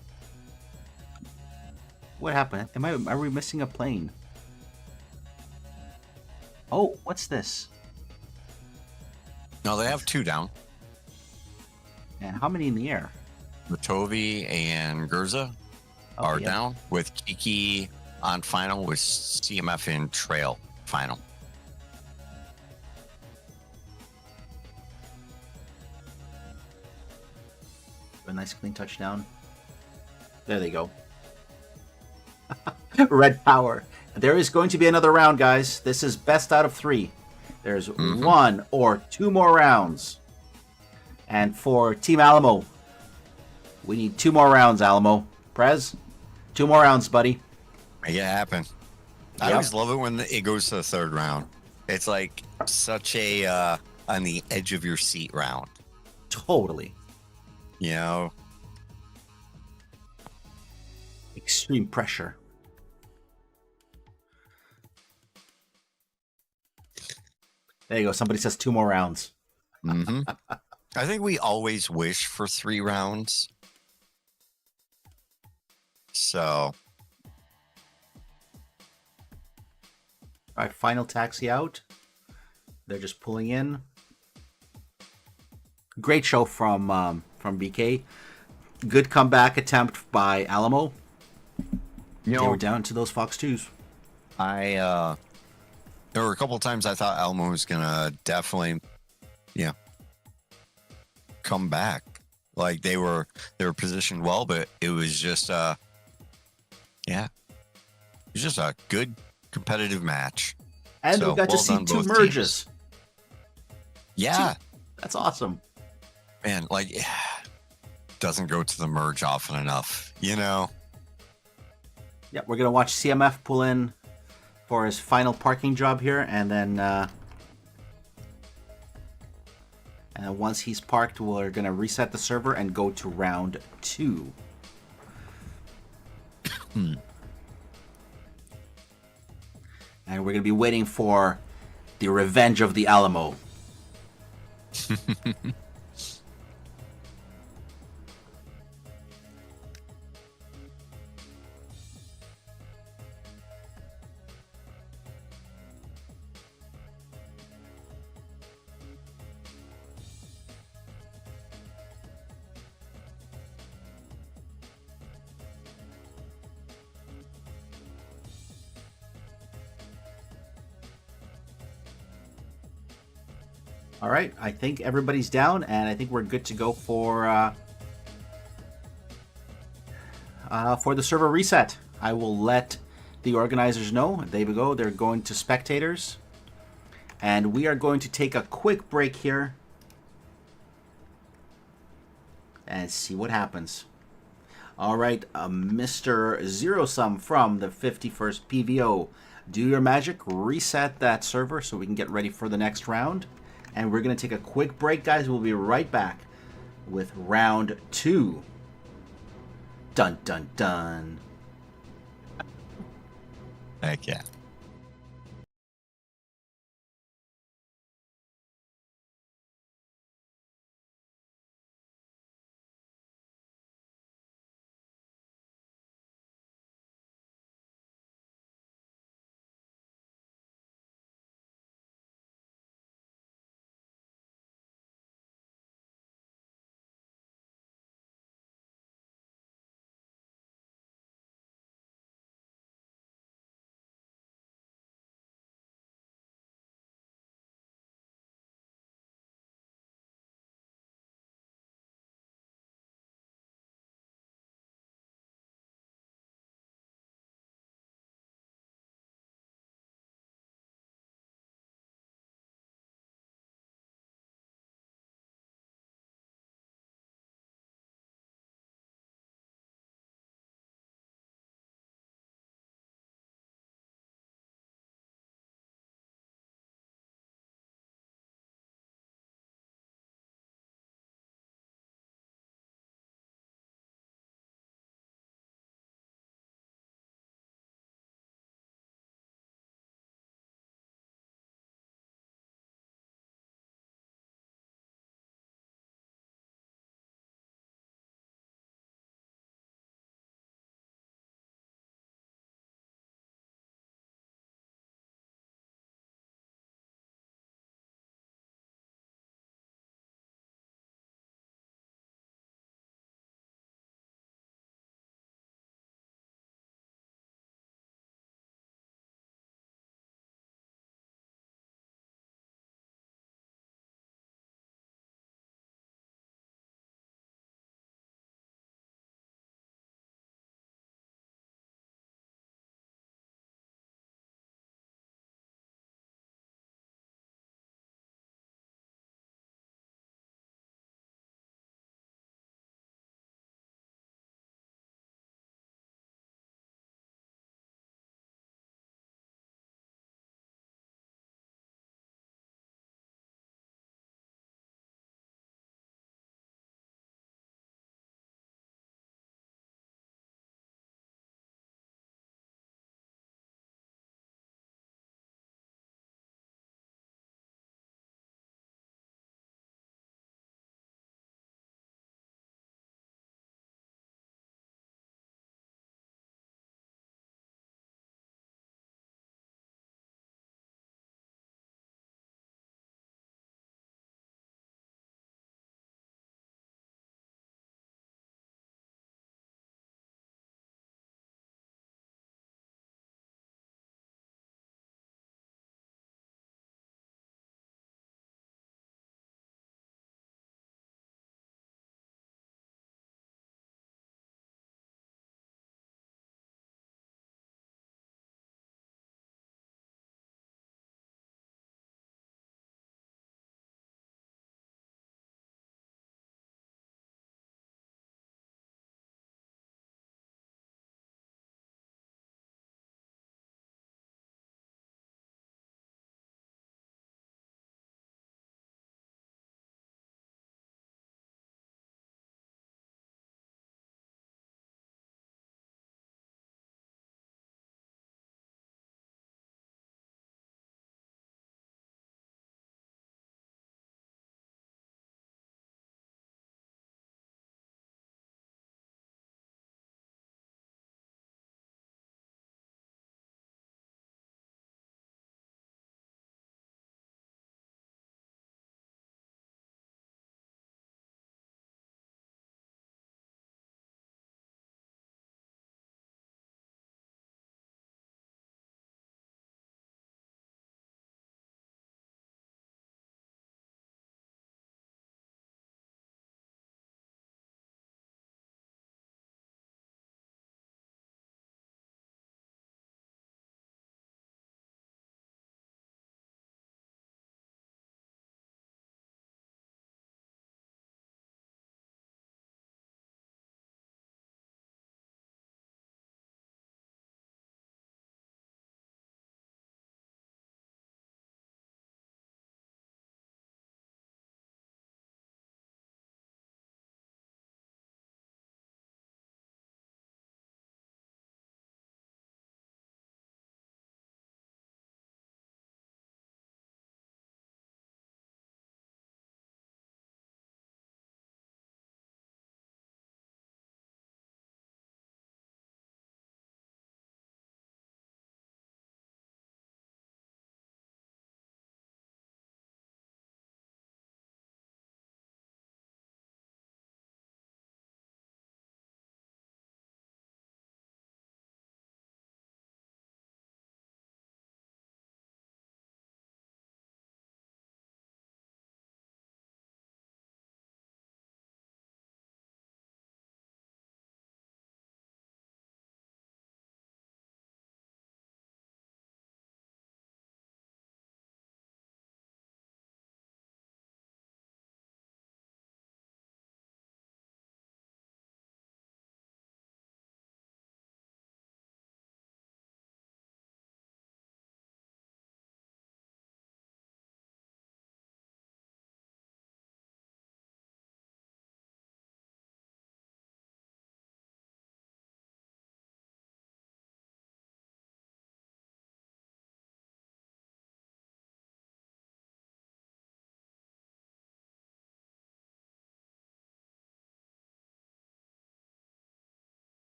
What happened? Are we missing a plane? Oh, what's this? No, they have 2 down. And how many in the air? Matovi and Gerza are down, with Kiki on final, with CMF in trail final. A nice clean touchdown. There they go. Red power. There is going to be another round, guys. This is best out of 3. There's 1 or 2 more rounds. And for Team Alamo, we need 2 more rounds, Alamo. Prez, 2 more rounds, buddy. Make it happen. Yep. I always love it when it goes to the 3rd round. It's like such a on the edge of your seat round. Totally. You know? Extreme pressure. There you go. Somebody says 2 more rounds. I think we always wish for 3 rounds. So. All right, final taxi out. They're just pulling in. Great show from BK. Good comeback attempt by Alamo. They were down to those Fox 2s. There were a couple of times I thought Alamo was gonna definitely, come back. Like they were positioned well, but it was just it was just a good competitive match. And we got to see 2 merges. Yeah, That's awesome. man, like doesn't go to the merge often enough, you know. Yeah, we're gonna watch CMF pull in for his final parking job here, and then once he's parked, we're gonna reset the server and go to round 2. And we're gonna be waiting for the revenge of the Alamo. All right, I think everybody's down, and I think we're good to go for the server reset. I will let the organizers know. There we go. They're going to spectators, and we are going to take a quick break here and see what happens. All right, Mr. Zero Sum from the 51st PVO, do your magic, reset that server so we can get ready for the next round. And we're going to take a quick break, guys. We'll be right back with round 2. Dun, dun, dun. Heck yeah.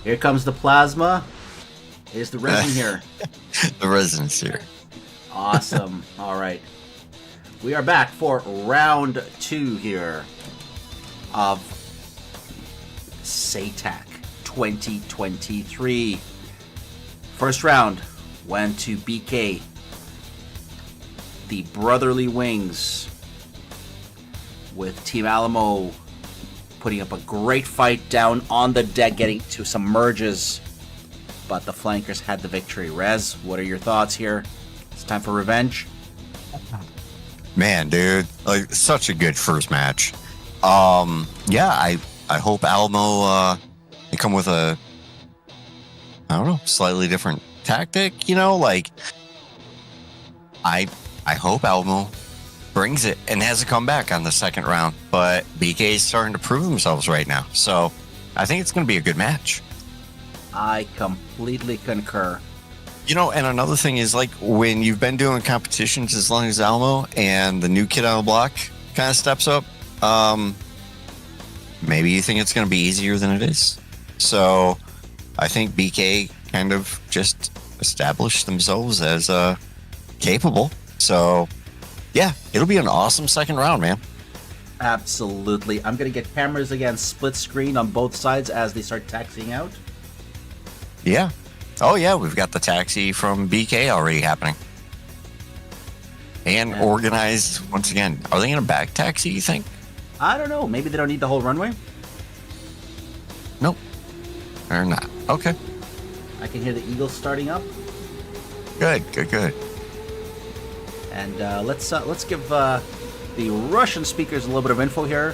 Here comes the plasma. Is the resin here? The resin's here. Awesome. All right. We are back for round 2 here of SATAC 2023. First round went to BK. The Brotherly Wings with Team Alamo putting up a great fight down on the deck, getting to some merges. But the flankers had the victory. Rez, what are your thoughts here? It's time for revenge. Man, dude, like such a good first match. Yeah, I hope Alamo they come with a, I don't know, slightly different tactic. You know, like I hope Alamo brings it and has a comeback on the second round. But BK is starting to prove themselves right now, so I think it's going to be a good match. I completely concur. You know, and another thing is, like, when you've been doing competitions as long as Alamo and the new kid on the block kind of steps up, maybe you think it's going to be easier than it is. So I think BK kind of just established themselves as capable. So, yeah, it'll be an awesome second round, man. Absolutely. I'm going to get cameras again split screen on both sides as they start taxiing out. Yeah. Oh, yeah, we've got the taxi from BK already happening. And organized, once again. Are they going to back taxi, you think? I don't know. Maybe they don't need the whole runway. Nope. They're not. Okay. I can hear the Eagles starting up. Good. And let's give the Russian speakers a little bit of info here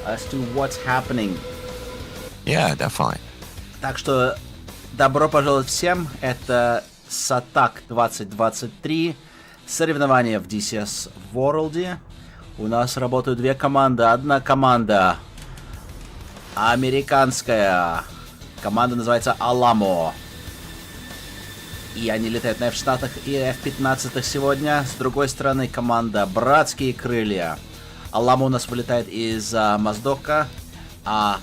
as to what's happening. Yeah, definitely. Так что добро пожаловать всем. Это SATAC 2023. Соревнования в DCS World. У нас работают две команды. Одна команда американская. Команда называется ALAMO. И они летают на F-16 и F-15 сегодня. С другой стороны, команда Братские крылья. ALAMO у нас вылетает из Моздока, а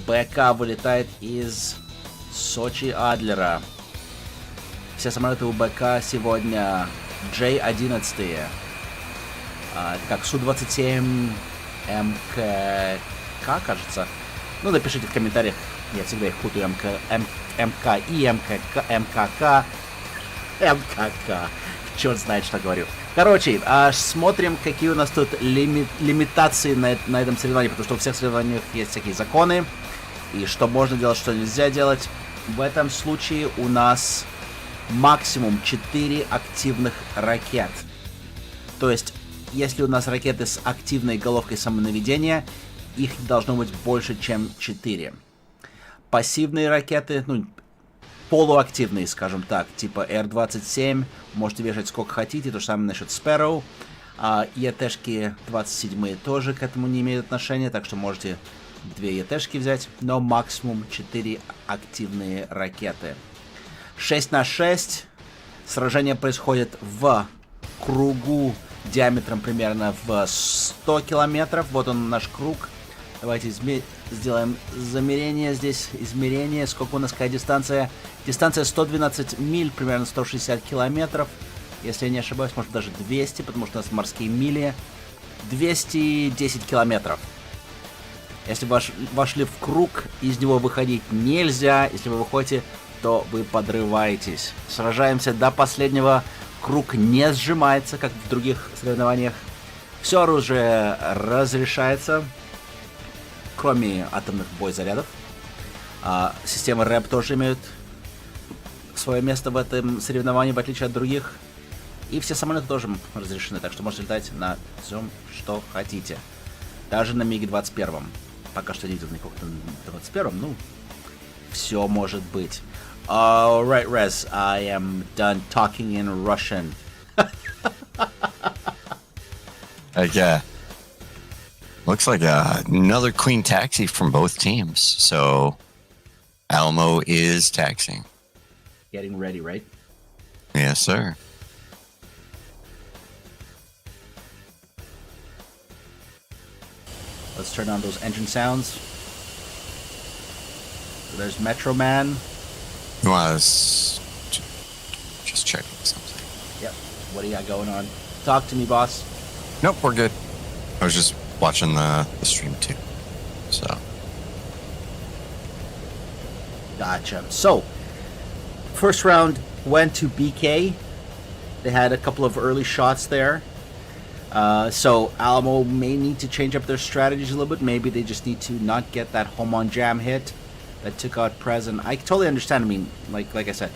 БК вылетает из Сочи Адлера. Все самолеты у БК сегодня J-11. Как Су-27 МКК, кажется. Ну, напишите в комментариях. Я всегда их путаю. МКИ, МКК. Черт знает, что говорю. Короче, смотрим, какие у нас тут лимитации на этом соревновании. Потому что у всех соревнований есть всякие законы. И что можно делать, что нельзя делать. В этом случае у нас максимум 4 активных ракет. То есть, если у нас ракеты с активной головкой самонаведения, их должно быть больше, чем 4. Пассивные ракеты, ну, полуактивные, скажем так, типа R-27, можете вешать сколько хотите, то же самое насчет Sparrow. ЕТшки 27 тоже к этому не имеют отношения, так что можете 2 ЕТшки взять, но максимум 4 активные ракеты. 6 на 6. Сражение происходит в кругу диаметром примерно в 100 километров. Вот он наш круг. Давайте сделаем замерение здесь. Измерение. Сколько у нас какая дистанция? Дистанция 112 миль, примерно 160 километров. Если я не ошибаюсь, может даже 200, потому что у нас морские мили. 210 километров. Если вы вошли в круг, из него выходить нельзя. Если вы выходите, то вы подрываетесь. Сражаемся до последнего. Круг не сжимается, как в других соревнованиях. Все оружие разрешается, кроме атомных боезарядов. Системы рэп тоже имеют свое место в этом соревновании, в отличие от других. И все самолеты тоже разрешены, так что можете летать на всем, что хотите. Даже на МиГ-21. Пока что не видел никакого на 21, ну, все может быть. Alright, Rez, I am done talking in Russian. Yeah. Looks like another clean taxi from both teams. So Alamo is taxiing. Getting ready, right? Yes, sir. Let's turn on those engine sounds. there's Metro Man. You want us just checking something? Yep. What do you got going on? Talk to me, boss. Nope, we're good. I was just watching the stream too. So. Gotcha. So, first round went to BK. They had a couple of early shots there. So Alamo may need to change up their strategies a little bit. Maybe they just need to not get that home on jam hit that took out Prez. And I totally understand. I mean, like I said,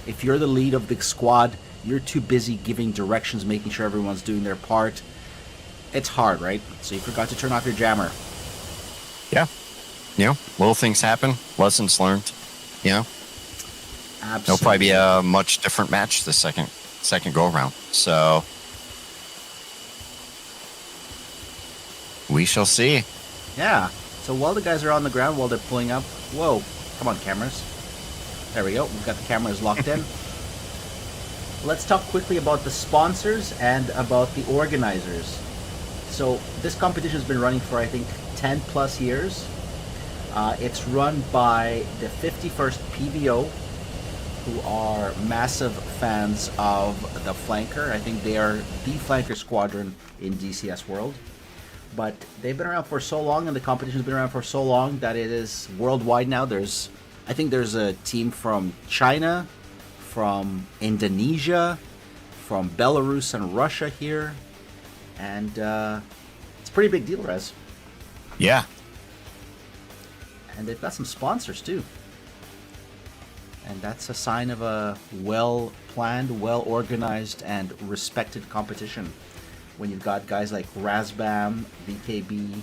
if you're the lead of the squad, you're too busy giving directions, making sure everyone's doing their part. It's hard, right? So you forgot to turn off your jammer. Yeah. You know, little things happen. Lessons learned. You know? Absolutely. It'll probably be a much different match the second go around. So we shall see. Yeah. So while the guys are on the ground, while they're pulling up, whoa, come on, cameras. There we go. We've got the cameras locked in. Let's talk quickly about the sponsors and about the organizers. So this competition has been running for, I think, 10 plus years. It's run by the 51st PBO, who are massive fans of the Flanker. I think they are the Flanker squadron in DCS world. But they've been around for so long, and the competition's been around for so long that it is worldwide now. I think there's a team from China, from Indonesia, from Belarus and Russia here. And it's a pretty big deal, Rez. Yeah. And they've got some sponsors, too. And that's a sign of a well-planned, well-organized, and respected competition. When you've got guys like Razbam, VKB,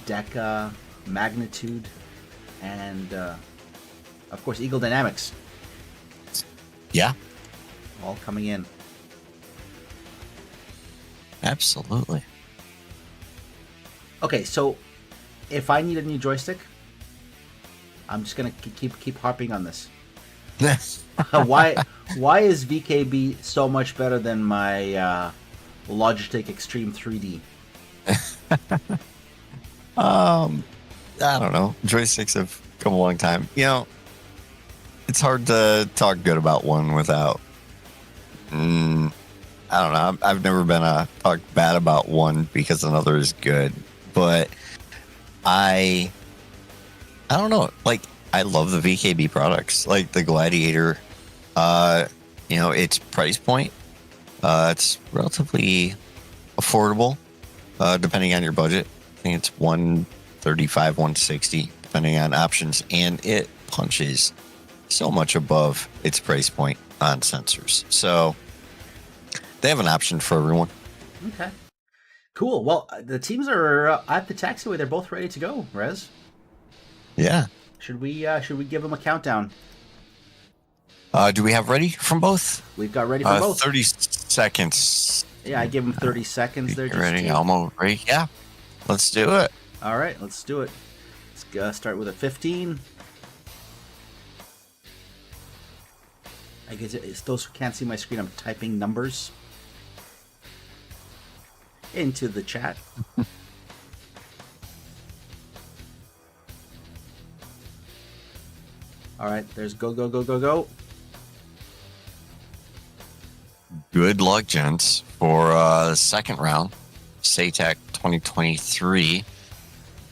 Deca, Magnitude, and, of course, Eagle Dynamics. Yeah. All coming in. Absolutely. Okay, so if I need a new joystick, I'm just gonna keep harping on this. Why is VKB so much better than my Logitech Extreme 3D? I don't know. Joysticks have come a long time. You know, it's hard to talk good about one without. I don't know. I've never been talk bad about one because another is good, but I don't know. Like, I love the VKB products, like the Gladiator. You know, its price point, it's relatively affordable, depending on your budget. I think it's $135, $160, depending on options, and it punches so much above its price point on sensors. So they have an option for everyone. Okay. Cool. Well, the teams are at the taxiway. They're both ready to go, Rez. Yeah. Should we give them a countdown? Do we have ready from both? We've got ready for both. 30 seconds. Yeah, I give them 30 seconds there. Just ready? Almost ready? Yeah. Let's do it. All right, let's do it. Let's start with a 15. I guess it's those who can't see my screen, I'm typing numbers into the chat. All right, there's go, go, go, go, go. Good luck, gents, for the second round. SATAC 2023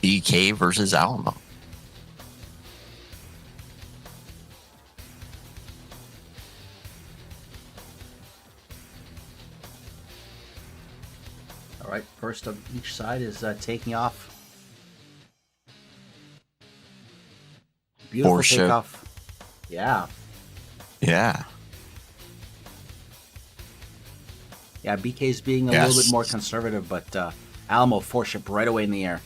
BK versus Alamo. All right, first of each side is taking off. Beautiful takeoff. Yeah. Yeah. Yeah, BK's being a little bit more conservative, but Alamo 4-ship right away in the air.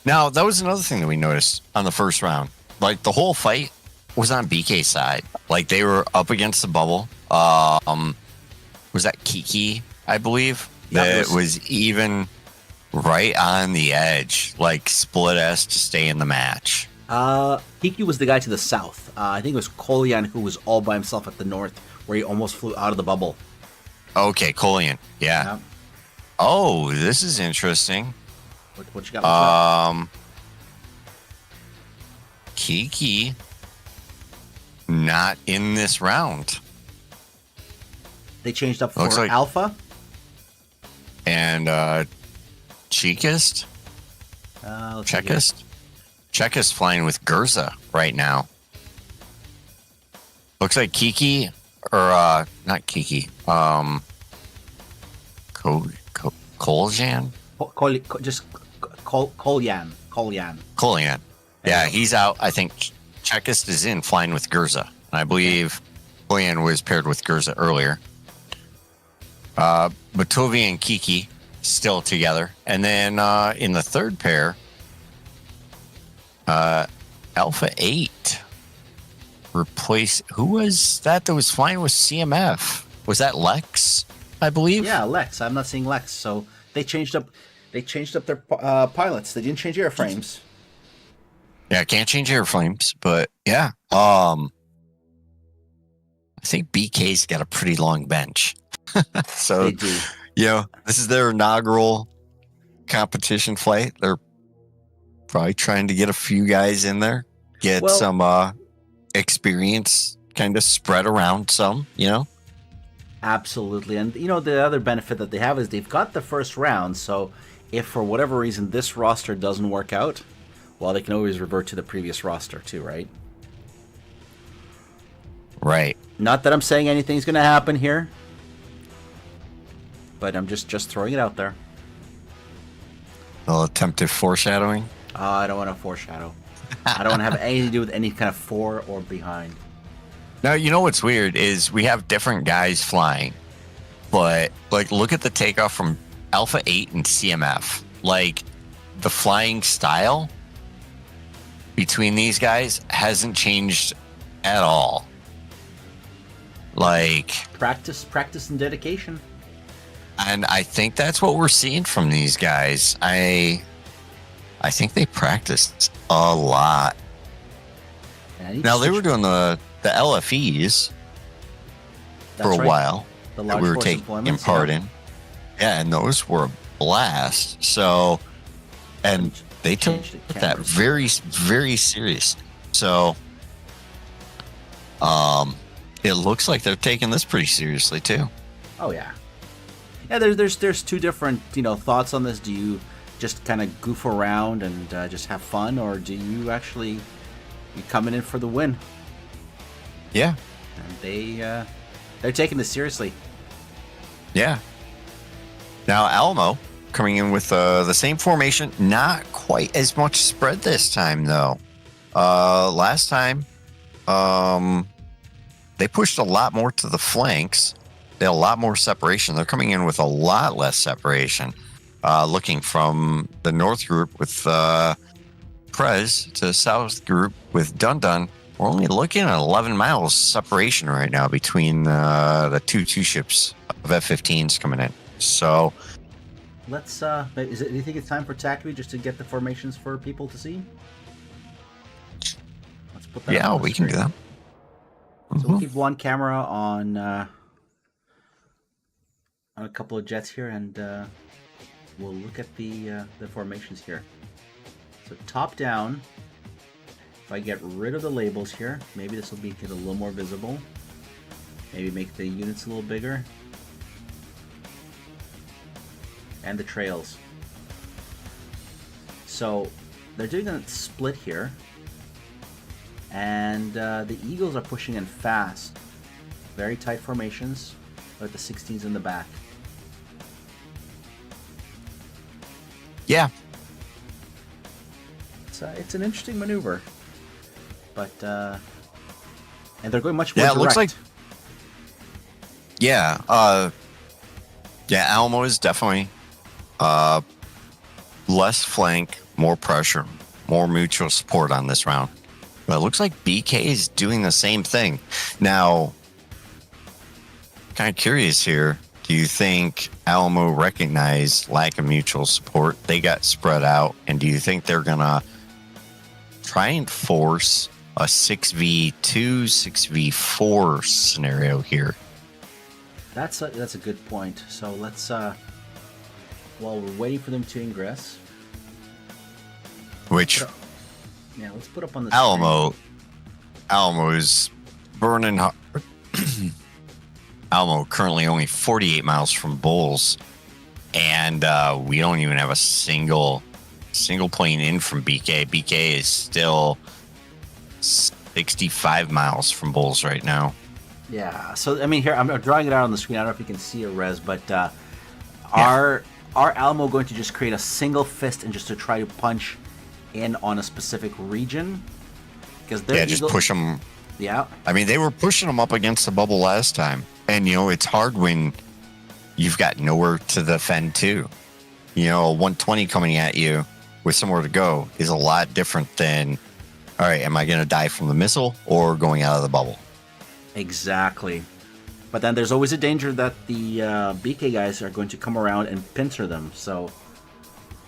Now, that was another thing that we noticed on the first round. Like, the whole fight was on BK's side. Like, they were up against the bubble. Was that Kiki, I believe? Yeah, that was even right on the edge. Like, split S to stay in the match. Kiki was the guy to the south. I think it was Kolian who was all by himself at the north, where he almost flew out of the bubble. Okay, Kolian. Yeah. Oh, this is interesting. What you got? Kiki not in this round. They changed up for Looks like- Alpha. And Cheekist? Checkist? Checkist flying with Gurza right now. Looks like Kiki, or not Kiki, Koljan? Kolyan. Yeah, he's out. I think Checkist is in flying with Gurza. And I believe Kolyan was paired with Gurza earlier. Batovi and Kiki still together. And then in the third pair, Alpha 8 replace. Who was that was flying with CMF? Was that Lex, I believe? Yeah, Lex. I'm not seeing Lex. So they changed up their pilots. They didn't change airframes. Yeah, can't change airframes, but yeah. I think BK's got a pretty long bench. So, They do. This is their inaugural competition flight. They're probably trying to get a few guys in there, get some experience kind of spread around some, Absolutely. And, the other benefit that they have is they've got the first round. So if for whatever reason this roster doesn't work out, well, they can always revert to the previous roster too, right? Right. Not that I'm saying anything's going to happen here, but I'm just throwing it out there. A little attempted foreshadowing. I don't want to foreshadow. I don't want to have anything to do with any kind of fore or behind. Now, what's weird is we have different guys flying, but look at the takeoff from Alpha 8 and CMF. The flying style between these guys hasn't changed at all. Practice and dedication. And I think that's what we're seeing from these guys. I think they practiced a lot. Now they were doing the LFEs for a while that we were taking part in. Yeah, and those were a blast. So, and they took that very, very seriously. So, it looks like they're taking this pretty seriously too. Oh yeah. Yeah, there's two different thoughts on this. Do you just kind of goof around and just have fun, or do you actually coming in for the win? Yeah, and they're taking this seriously. Yeah. Now Alamo coming in with the same formation, not quite as much spread this time though. Last time, they pushed a lot more to the flanks. They had a lot more separation. They're coming in with a lot less separation. Looking from the north group with Prez to the south group with Dun Dun, we're only looking at 11 miles separation right now between the two ships of F-15s coming in. So let's. Do you think it's time for TACB just to get the formations for people to see? Let's put that. Yeah, we can do that. So we'll keep one camera on a couple of jets here, and we'll look at the formations here. So top down. If I get rid of the labels here, maybe this will make it a little more visible. Maybe make the units a little bigger. And the trails. So they're doing a split here. And the Eagles are pushing in fast. Very tight formations, with the 16s in the back. Yeah. It's an interesting maneuver. But, and they're going much more direct. It looks like... Yeah, Alamo is definitely less flank, more pressure, more mutual support on this round. But it looks like BK is doing the same thing. Now, kind of curious here. Do you think Alamo recognized lack of mutual support? They got spread out. And do you think they're going to try and force a 6v2, 6v4 scenario here? That's a good point. So let's, while we're waiting for them to ingress. Which Yeah, let's put up on the Alamo is burning hard. Alamo currently only 48 miles from Bulls, and we don't even have a single plane in from BK. BK is still 65 miles from Bulls right now. Yeah, so I mean, here I'm drawing it out on the screen. I don't know if you can see it, Rez, but are Alamo going to just create a single fist and just to try to punch in on a specific region? Because just push them. Yeah, I mean, they were pushing them up against the bubble last time, and it's hard when you've got nowhere to defend too. A 120 coming at you with somewhere to go is a lot different than, all right, am I going to die from the missile or going out of the bubble? Exactly. But then there's always a danger that the BK guys are going to come around and pincer them. So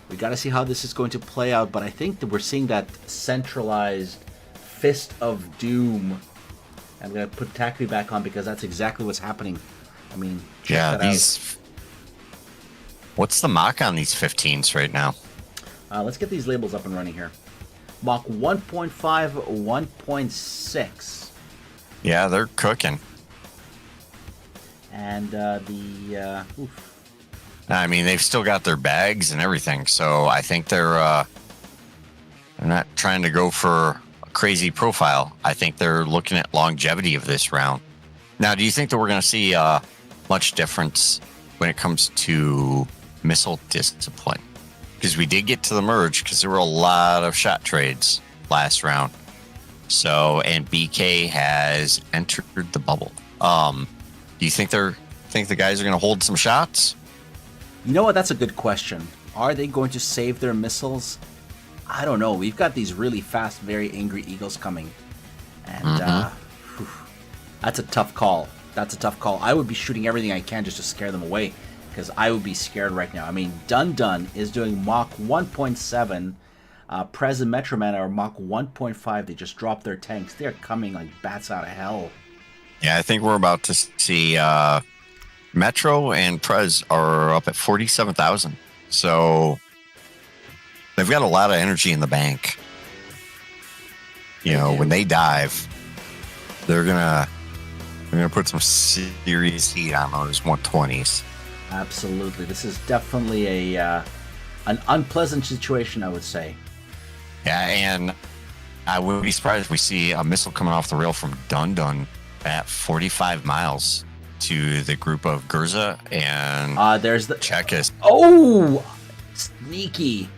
we got to see how this is going to play out. But I think that we're seeing that centralized fist of doom. I'm going to put Takri back on because that's exactly what's happening. I mean, check that out. What's the Mach on these 15s right now? Let's get these labels up and running here. Mach 1.5, 1.6. Yeah, they're cooking. And I mean, they've still got their bags and everything, so I think they're not trying to go for a crazy profile. I think they're looking at longevity of this round. Now, do you think that we're going to see much difference when it comes to missile discipline? Because we did get to the merge because there were a lot of shot trades last round. So, and BK has entered the bubble. Do you think the guys are going to hold some shots? You know what? That's a good question. Are they going to save their missiles? I don't know. We've got these really fast, very angry eagles coming. And that's a tough call. I would be shooting everything I can just to scare them away because I would be scared right now. I mean, Dun is doing Mach 1.7. Prez and Metroman are Mach 1.5. They just dropped their tanks. They're coming like bats out of hell. Yeah, I think we're about to see Metro and Prez are up at 47,000. So they've got a lot of energy in the bank. When they dive, they're gonna put some serious heat on those 120s. Absolutely. This is definitely an unpleasant situation, I would say. Yeah, and I wouldn't be surprised if we see a missile coming off the rail from Dun at 45 miles to the group of Gurza and there's the Czechist. Oh, sneaky.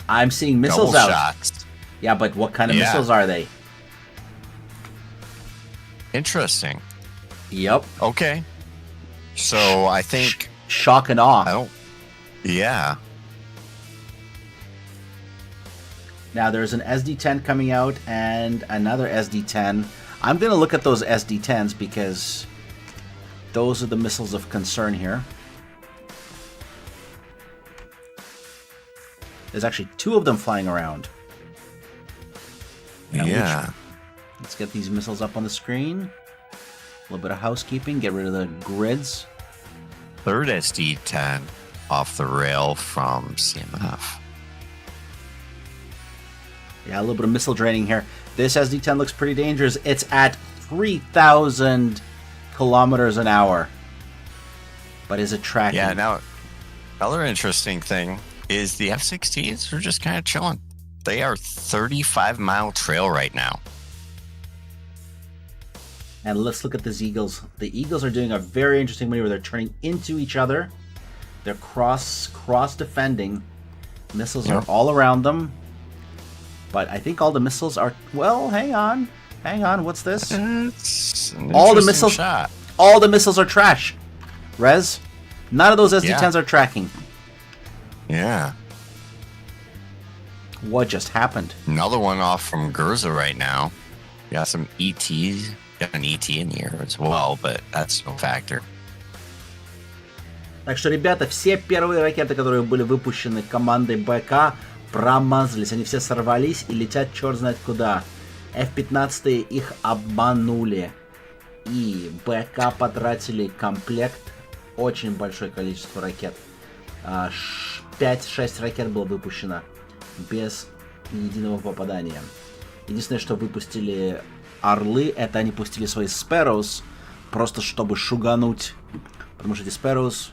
I'm seeing missiles Double out. shots. Yeah, but what kind of missiles are they? Interesting. Yep. Okay. So I think shock and awe. Yeah. Now there's an SD-10 coming out and another SD-10. I'm going to look at those SD-10s because those are the missiles of concern here. There's actually two of them flying around. Yeah. Let's get these missiles up on the screen. A little bit of housekeeping. Get rid of the grids. Third SD-10 off the rail from CMF. Yeah, a little bit of missile draining here. This SD-10 looks pretty dangerous. It's at 3,000 kilometers an hour. But is it tracking? Yeah, now, another interesting thing is the F-16s are just kind of chilling. They are 35-mile trail right now. And let's look at these Eagles. The Eagles are doing a very interesting maneuver. They're turning into each other. They're cross defending. Missiles are all around them. But I think all the missiles are... Well, hang on. What's this? All the missiles. Shot. All the missiles are trash. Rez, none of those SD-10s are tracking. Yeah. What just happened? Another one off from Gurza right now. Got some ETs. Got an ET in the air as well, but that's no factor. Так что, ребята, все первые ракеты, которые были выпущены командой БК, промазались. Они все сорвались и летят черт знает куда. F-15 их обманули. И БК потратили комплект. Очень большое количество ракет. 5-6 ракет было выпущено без Ни единого попадания. Единственное, что выпустили орлы, это они пустили свои Sparrows, просто чтобы шугануть. Потому что эти Sparrows...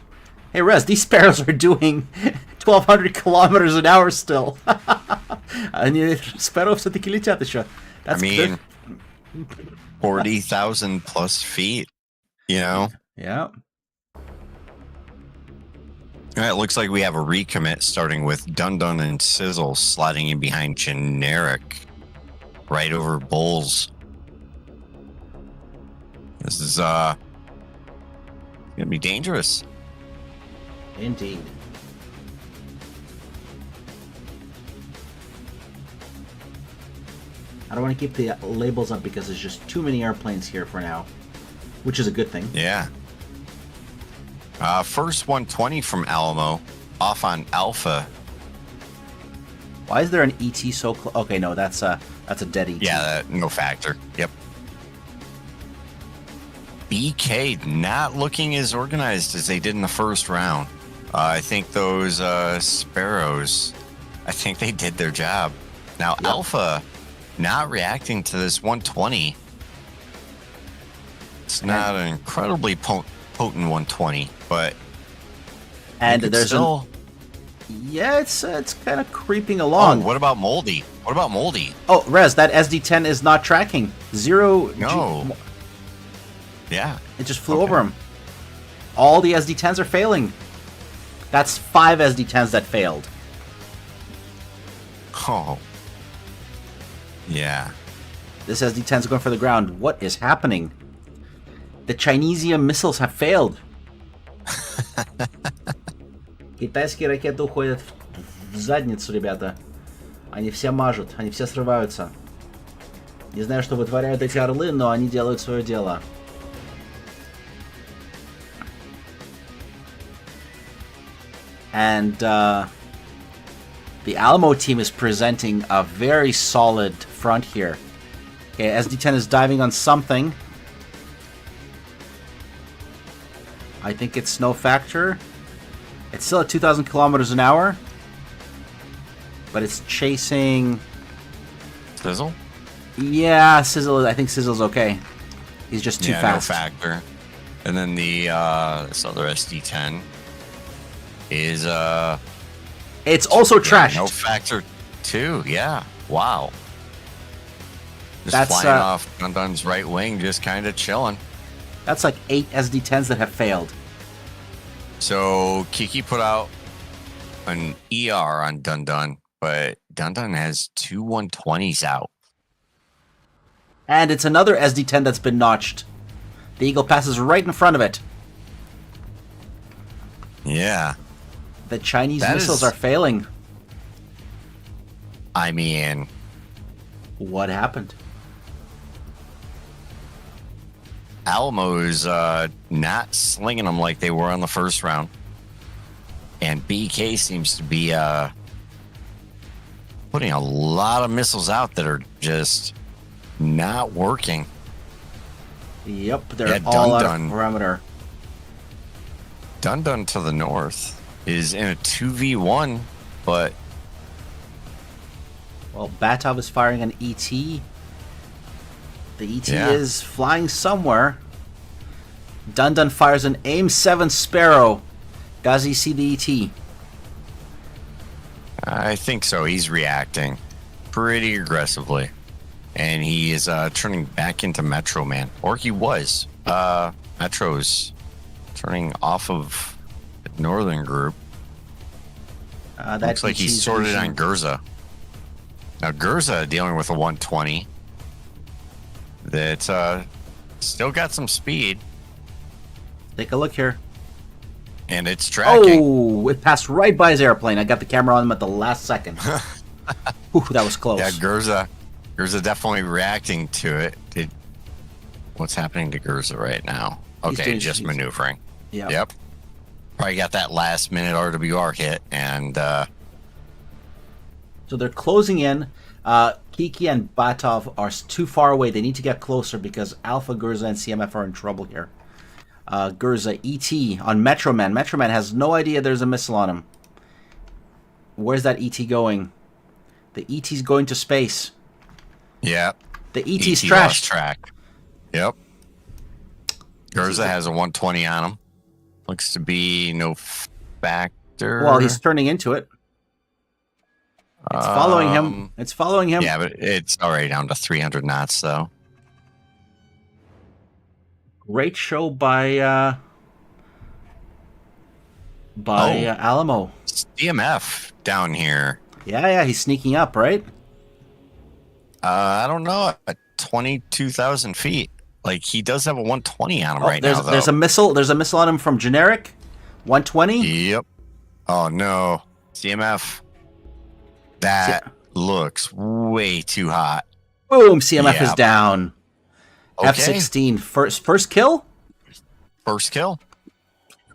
Hey, Rez, these Sparrows are doing 1200 kilometers an hour still. Они, Sparrow все-таки летят еще. I mean, 40,000 plus feet, you know? Yeah. All right, looks like we have a recommit starting with Dun Dun and Sizzle sliding in behind Generic right over Bulls. This is gonna be dangerous. Indeed. I don't want to keep the labels up because there's just too many airplanes here for now, which is a good thing. Yeah. First 120 from Alamo, off on Alpha. Why is there an ET so close? Okay, no, that's a dead ET. Yeah, no factor. Yep. BK not looking as organized as they did in the first round. I think those Sparrows, I think they did their job. Now, Yep. Alpha not reacting to this 120. It's not an incredibly potent 120, but And there's still. it's kind of creeping Oh, along. what about Moldy? What about Moldy? Oh, Rez, that SD-10 is not tracking. Zero. No. Yeah. It just flew Okay. over him. All the SD-10s are failing. That's 5 SD-10s that failed. Oh. Yeah. This SD-10 is going for the ground. What is happening? The Chinesium missiles have failed. Китайские ракеты уходят в задницу, ребята. Они все мажут, они все срываются. Не знаю, что вытворяют эти орлы, но они делают свое дело. And the Alamo team is presenting a very solid front here. Okay, SD-10 is diving on something. I think it's no factor. It's still at 2,000 kilometers an hour. But it's chasing... Sizzle? Yeah, Sizzle. I think Sizzle's okay. He's just too fast. No factor. And then the this other SD10 is It's also trashed. no factor too. Yeah. Wow. Just That's, flying off Dun Dun's right wing, just kind of chilling. That's like 8 SD-10s that have failed. So Kiki put out an ER on Dun Dun, but Dun Dun has 2 120s out. And it's another SD-10 that's been notched. The Eagle passes right in front of it. Yeah. The Chinese That missiles is- are failing. I mean, What happened? Alamo's not slinging them like they were on the first round. And BK seems to be putting a lot of missiles out that are just not working. Yep, they're Yeah, all out Dun-Dun. of perimeter. Dun Dun to the north is in a 2v1, but Well, Batov is firing an ET. The ET Yeah. is flying somewhere. Dun Dun fires an AIM-7 Sparrow. Does he see the ET? I think so. He's reacting pretty aggressively. And he is turning back into Metro Man. Or he was. Metro's turning off of the northern group. That Looks like he's ET 's sorted using- on Gurza. Now Gurza dealing with a 120 that still got some speed, Take a look here. and it's tracking. Oh, it passed right by his airplane. I got the camera on him at the last second. Whew, that was close. Yeah, Gurza definitely reacting to it. What's happening to Gurza right now? He's Okay, doing- just maneuvering. Yeah. Yep. Probably got that last minute RWR hit, and So they're closing in. Kiki and Batov are too far away. They need to get closer because Alpha, Gurza, and CMF are in trouble here. Gurza, ET on Metro Man. Metro Man has no idea there's a missile on him. Where's that ET going? The ET's going to space. Yeah. The ET's ET lost trashed. track. Yep. Garza has a 120 on him. Looks to be no factor. Well, he's turning into it. It's following him. It's following him. Yeah, but it's already down to 300 knots, though. Great show by Alamo. DMF down here. Yeah, he's sneaking up, right? I don't know. At 22,000 feet. Like, he does have a 120 on him right now, though. There's a missile. There's a missile on him from Generic. 120. Yep. Oh, no. CMF. That looks way too hot. Boom! CMF is down. Okay. F-16. First kill? First kill.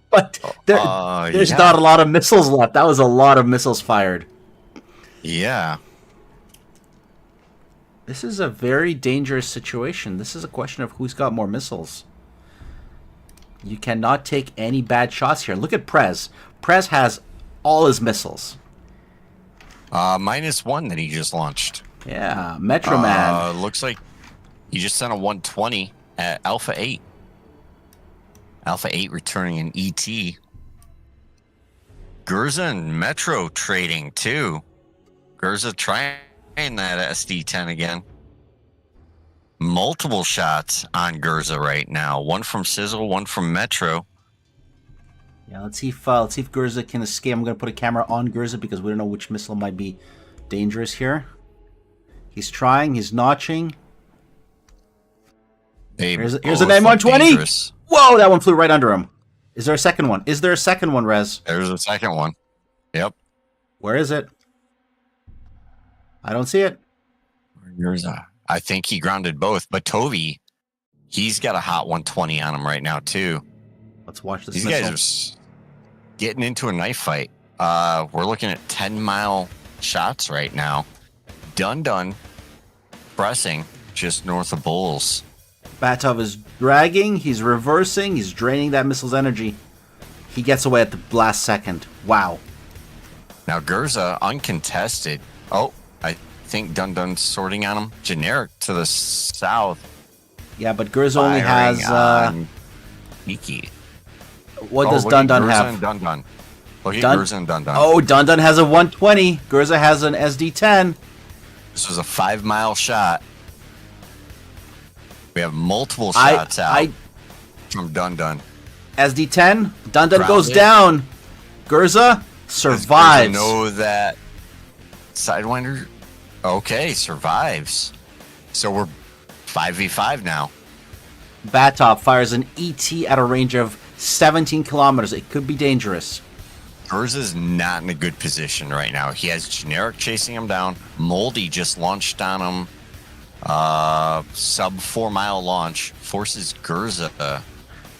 But there's not a lot of missiles left. That was a lot of missiles fired. Yeah. This is a very dangerous situation. This is a question of who's got more missiles. You cannot take any bad shots here. Look at Prez. Prez has all his missiles. -1 that he just launched. Yeah, Metro Man. Looks like he just sent a 120 at Alpha 8. Alpha 8 returning an ET. Gurza and Metro trading too. Gurza trying that SD-10 again. Multiple shots on Gurza right now. One from Sizzle, one from Metro. Yeah, let's see if Gurza can escape. I'm going to put a camera on Gurza because we don't know which missile might be dangerous here. He's trying. He's notching. Here's an M120. Whoa, that one flew right under him. Is there a second one? Is there a second one, Rez? There's a second one. Yep. Where is it? I don't see it. I think he grounded both, but Tovi, he's got a hot 120 on him right now too. Let's watch this. These guys are getting into a knife fight. We're looking at 10-mile shots right now. Dun pressing just north of Bulls. Batov is dragging. He's reversing. He's draining that missile's energy. He gets away at the last second. Wow. Now Gurza uncontested. Oh, I think Dun sorting on him. Generic to the south. Yeah, but Gurza only has Miki. What does Dun have? Dun. Look at Gurza and Dun. Oh, Dun has a 120. Gurza has an SD-10. This was a 5-mile shot. We have multiple shots out from Dun. SD-10. Dun goes down. Gurza survives. Gurza know that Sidewinder. Okay, survives. So we're 5v5 now. Batov fires an ET at a range of 17 kilometers. It could be dangerous. Gurza's not in a good position right now. He has Generic chasing him down. Moldy just launched on him. Sub 4-mile launch forces Gurza.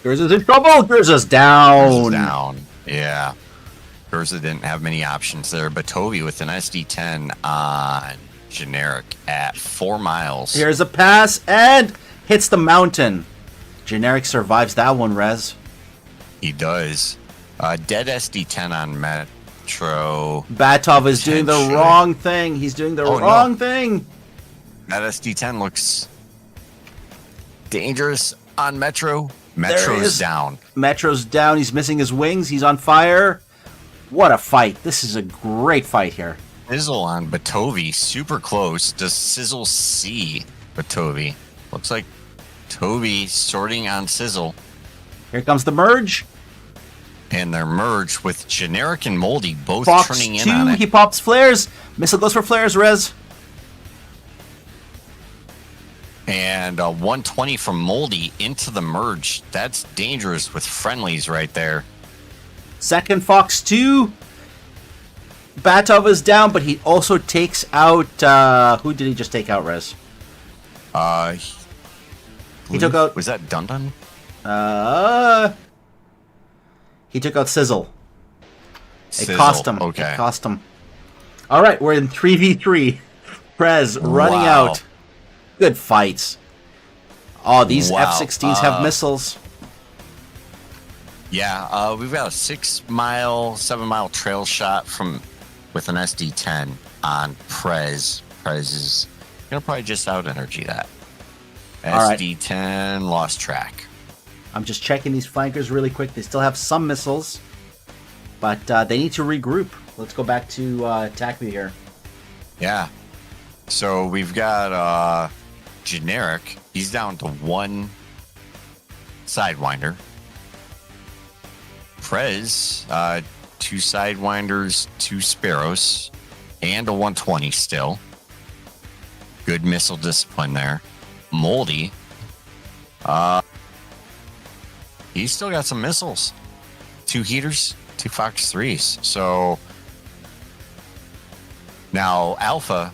Gurza's in trouble. Gurza's down. Yeah. Gurza didn't have many options there. But Tovi with an SD-10 on Generic at 4 miles. Here's a pass and hits the mountain. Generic survives that one, Rez. He does. Dead SD-10 on Metro. Batov is doing the wrong thing. He's doing the wrong thing. That SD-10 looks dangerous on Metro. Metro's down. Metro's down. He's missing his wings. He's on fire. What a fight. This is a great fight here. Sizzle on Batovi. Super close. Does Sizzle see Batovi? Looks like Tovi sorting on Sizzle. Here comes the merge. And they're merged with Generic and Moldy both Fox turning 2, in on it. He pops flares. Missile goes for flares, Rez. And 120 from Moldy into the merge. That's dangerous with friendlies right there. Second Fox 2. Batov is down, but he also takes out... who did he just take out, Rez? He took out... Was that Dun? He took out Sizzle. Sizzle. It cost him. Okay. It cost him. All right, we're in 3v3. Prez running out. Good fights. Oh, these F-16s have missiles. Yeah, we've got a 6-mile, 7-mile trail shot from with an SD10 on Prez. Prez is going to probably just out-energy that. SD10 lost track. I'm just checking these flankers really quick. They still have some missiles, but they need to regroup. Let's go back to attack view here. Yeah. So we've got Generic. He's down to 1 Sidewinder. Prez, 2 Sidewinders, 2 Sparrows, and a 120 still. Good missile discipline there. Moldy. He's still got some missiles. 2 heaters, 2 Fox 3s. So now Alpha,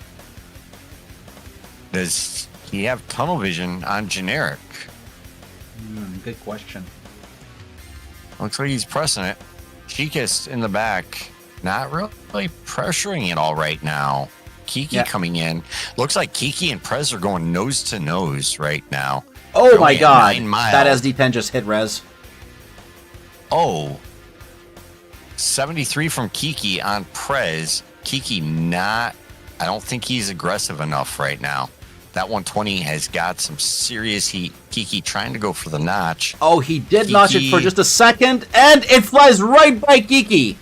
does he have tunnel vision on Generic? Good question. Looks like he's pressing it. Chicas in the back, not really pressuring it all right now. Kiki coming in. Looks like Kiki and Prez are going nose to nose right now. Oh my god. That SD10 just hit Rez. Oh. 73 from Kiki on Prez. Kiki not, I don't think he's aggressive enough right now. That 120 has got some serious heat. Kiki trying to go for the notch. Oh, he did notch it for just a second, and it flies right by Kiki.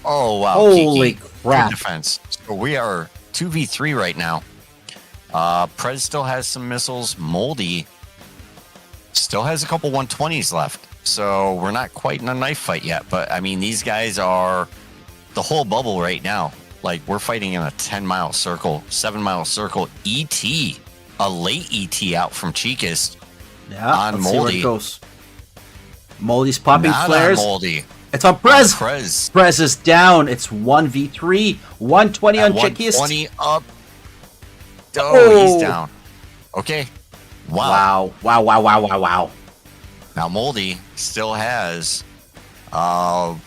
Oh, wow. Holy crap. Good defense. So we are 2v3 right now. Prez still has some missiles. Moldy still has a couple 120s left. So we're not quite in a knife fight yet. But, I mean, these guys are the whole bubble right now. Like, we're fighting in a 10-mile circle, 7-mile circle. ET, a late ET out from Chicas. Yeah, on let's Moldy. see where it goes. Moldy's popping Not flares. on Moldy. It's on Prez. Prez. Prez is down. It's 1v3. 120 on Chickiest. 120 up. Oh, he's down. Okay. Wow. Wow. Now Moldy still has 1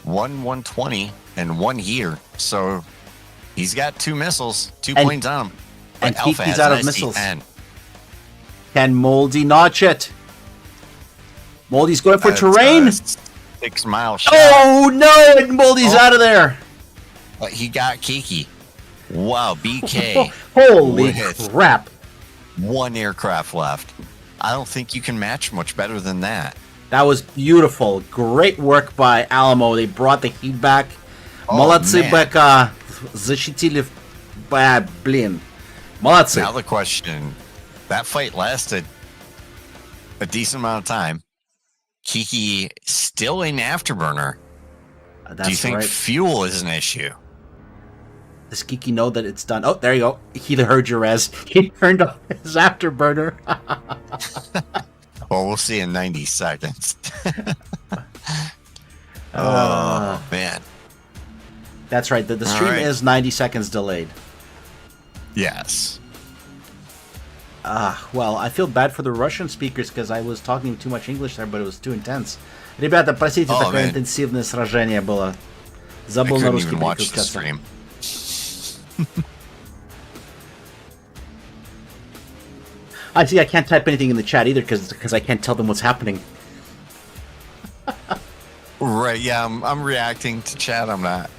120 and 1 heater. So he's got 2 missiles, 2 planes on him. And Alpha Kiki's has out an of missiles. SD10. Can Moldy notch it? Moldy's going for terrain. 6-mile shot. Oh no! And Moldy's out of there. But he got Kiki. Wow, BK. Holy crap. 1 aircraft left. I don't think you can match much better than that. That was beautiful. Great work by ALAMO. They brought the heat back. Молодцы, Бека. Защитили. Блин. Молодцы. Now the question. That fight lasted a decent amount of time. Kiki still in Afterburner. Do you think fuel is an issue? Does Kiki know that it's done? Oh, there you go. He heard your res. He turned off his Afterburner. Well, we'll see in 90 seconds. Oh, man. That's right. The stream is 90 seconds delayed. Yes. Well, I feel bad for the Russian speakers because I was talking too much English there, but it was too intense. Ребята, простите, такое интенсивное сражение было. Забыл на русский переключаться. I see. I can't type anything in the chat either because I can't tell them what's happening. Right? Yeah, I'm reacting to chat. I'm not.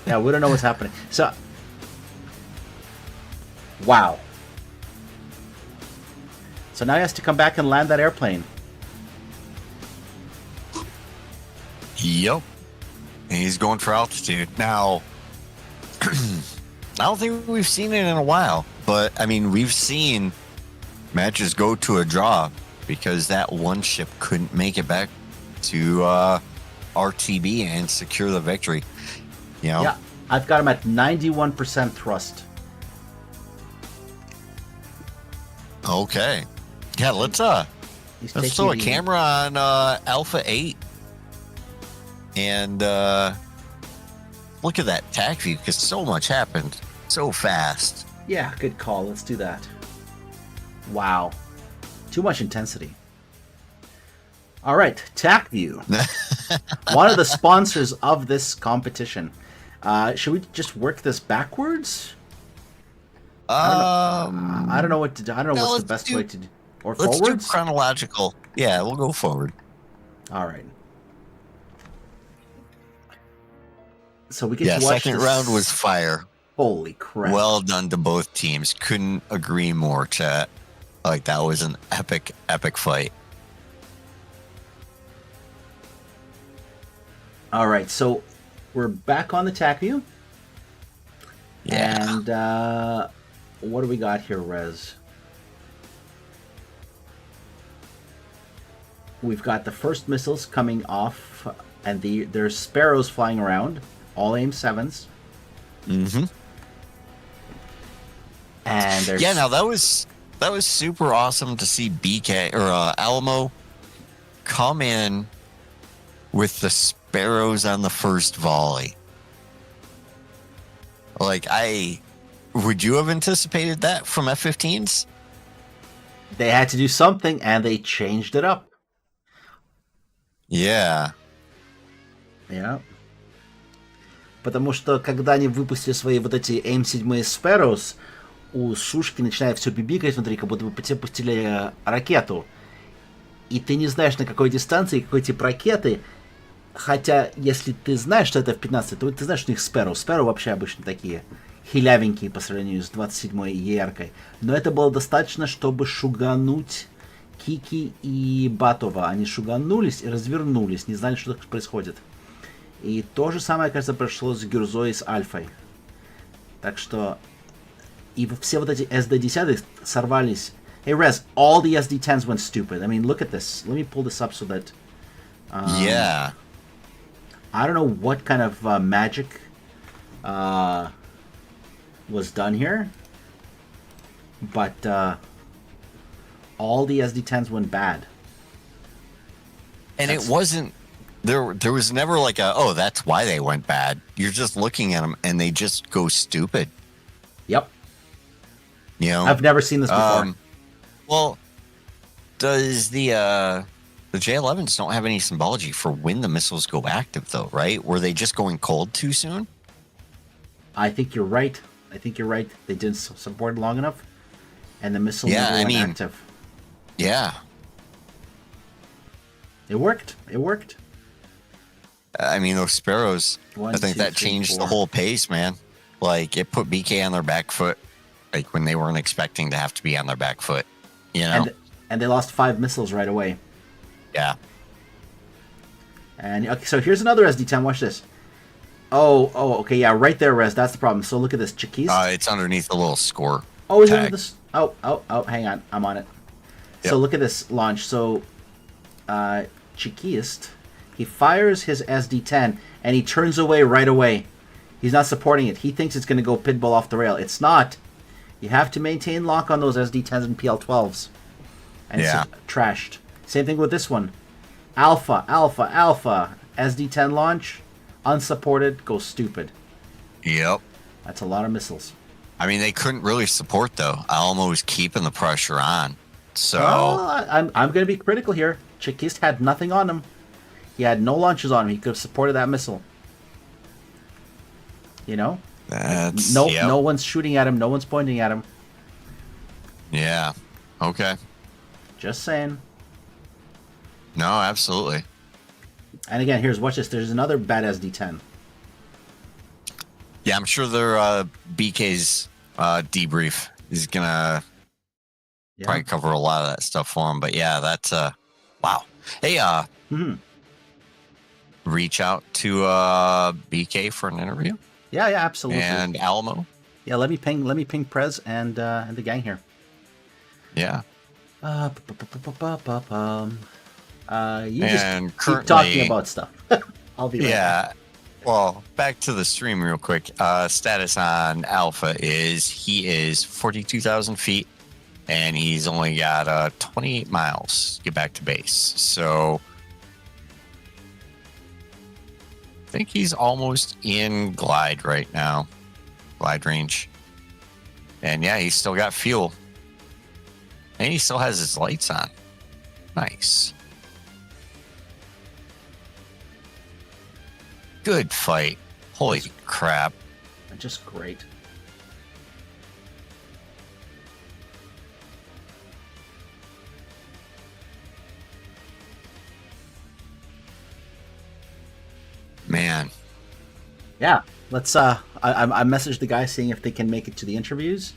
Yeah, we don't know what's happening. So, wow. So now he has to come back and land that airplane. Yep. And he's going for altitude now. I don't think we've seen it in a while, but I mean, we've seen matches go to a draw because that one ship couldn't make it back to RTB and secure the victory. You know? Yeah, I've got him at 91% thrust. Okay. Yeah, let's throw a camera on Alpha 8 and look at that tac view because so much happened so fast. Yeah, good call. Let's do that. Wow. Too much intensity. All right, TAC View. One of the sponsors of this competition. Should we just work this backwards? I don't know what to do. I don't know what's the best way to do. Or let's forwards? do chronological. Yeah, we'll go forward. All right. So we get Yeah, to watch second this. round was fire. Holy crap. Well done to both teams. Couldn't agree more, chat. Like, that was an epic, epic fight. All right, so we're back on the TAC view. Yeah. And what do we got here, Rez? We've got the first missiles coming off, and there's sparrows flying around, all aim 7s. Mm-hmm. And there's... Yeah, now that was super awesome to see BK or ALAMO come in with the sparrows on the first volley. Like, would you have anticipated that from F-15s? They had to do something, and they changed it up. Yeah. Yeah. Потому что, когда они выпустили свои вот эти М7 Sparrows, у Шушки начинает все бибикать внутри, как будто бы по тебе пустили ракету. И ты не знаешь, на какой дистанции, какой тип ракеты. Хотя, если ты знаешь, что это F-15, то ты знаешь, что у них Sparrow. Sparrow вообще обычно такие хилявенькие по сравнению с 27-й ЕРкой. Но это было достаточно, чтобы шугануть Кики и Батова. Они шуганулись и развернулись, не знали, что происходит. И то же самое, кажется, прошло с Гюрзой и с Альфой. Так что... И все вот эти SD-10 сорвались. Hey, Rez, all the SD-10s went stupid. I mean, look at this. Let me pull this up so that... Yeah. I don't know what kind of magic was done here, but all the SD-10s went bad. And it wasn't... There was never like that's why they went bad. You're just looking at them, and they just go stupid. Yep. You know? I've never seen this before. Well, does the J-11s don't have any symbology for when the missiles go active, though, right? Were they just going cold too soon? I think you're right. They didn't support it long enough, and the missile never went active. Yeah. It worked. I mean, those Sparrows, I think that changed the whole pace, man. Like, it put BK on their back foot, like when they weren't expecting to have to be on their back foot, you know? And they lost 5 missiles right away. Yeah. And okay, so here's another SD-10. Watch this. Oh, okay, yeah, right there, Rez. That's the problem. So look at this, Chikist. It's underneath the little score. Oh, is it this? Oh, hang on, I'm on it. Yep. So look at this launch. So, Chikist, he fires his SD-10 and he turns away right away. He's not supporting it. He thinks it's going to go pitbull off the rail. It's not. You have to maintain lock on those SD-10s and PL-12s. And it's trashed. Same thing with this one. Alpha. SD-10 launch, unsupported, goes stupid. Yep. That's a lot of missiles. I mean, they couldn't really support, though. ALAMO was keeping the pressure on. So... I'm going to be critical here. Chikist had nothing on him. He had no launches on him. He could have supported that missile. You know? No one's shooting at him. No one's pointing at him. Yeah. Okay. Just saying. No, absolutely. And again, watch this. There's another bad SD-10. Yeah, I'm sure their BK's debrief is going to probably cover a lot of that stuff for him. But yeah, that's... wow. Hey, reach out to BK for an interview? Yeah, absolutely. And ALAMO? Yeah, let me ping Prez and the gang here. Yeah. You just keep talking about stuff. I'll be right back. Well, back to the stream real quick. Status on Alpha is he is 42,000 feet, and he's only got 28 miles to get back to base. So I think he's almost in glide right now, glide range. And yeah, he's still got fuel. And he still has his lights on. Nice. Good fight. Holy crap. Just great. Man. Yeah, let's. I messaged the guy seeing if they can make it to the interviews.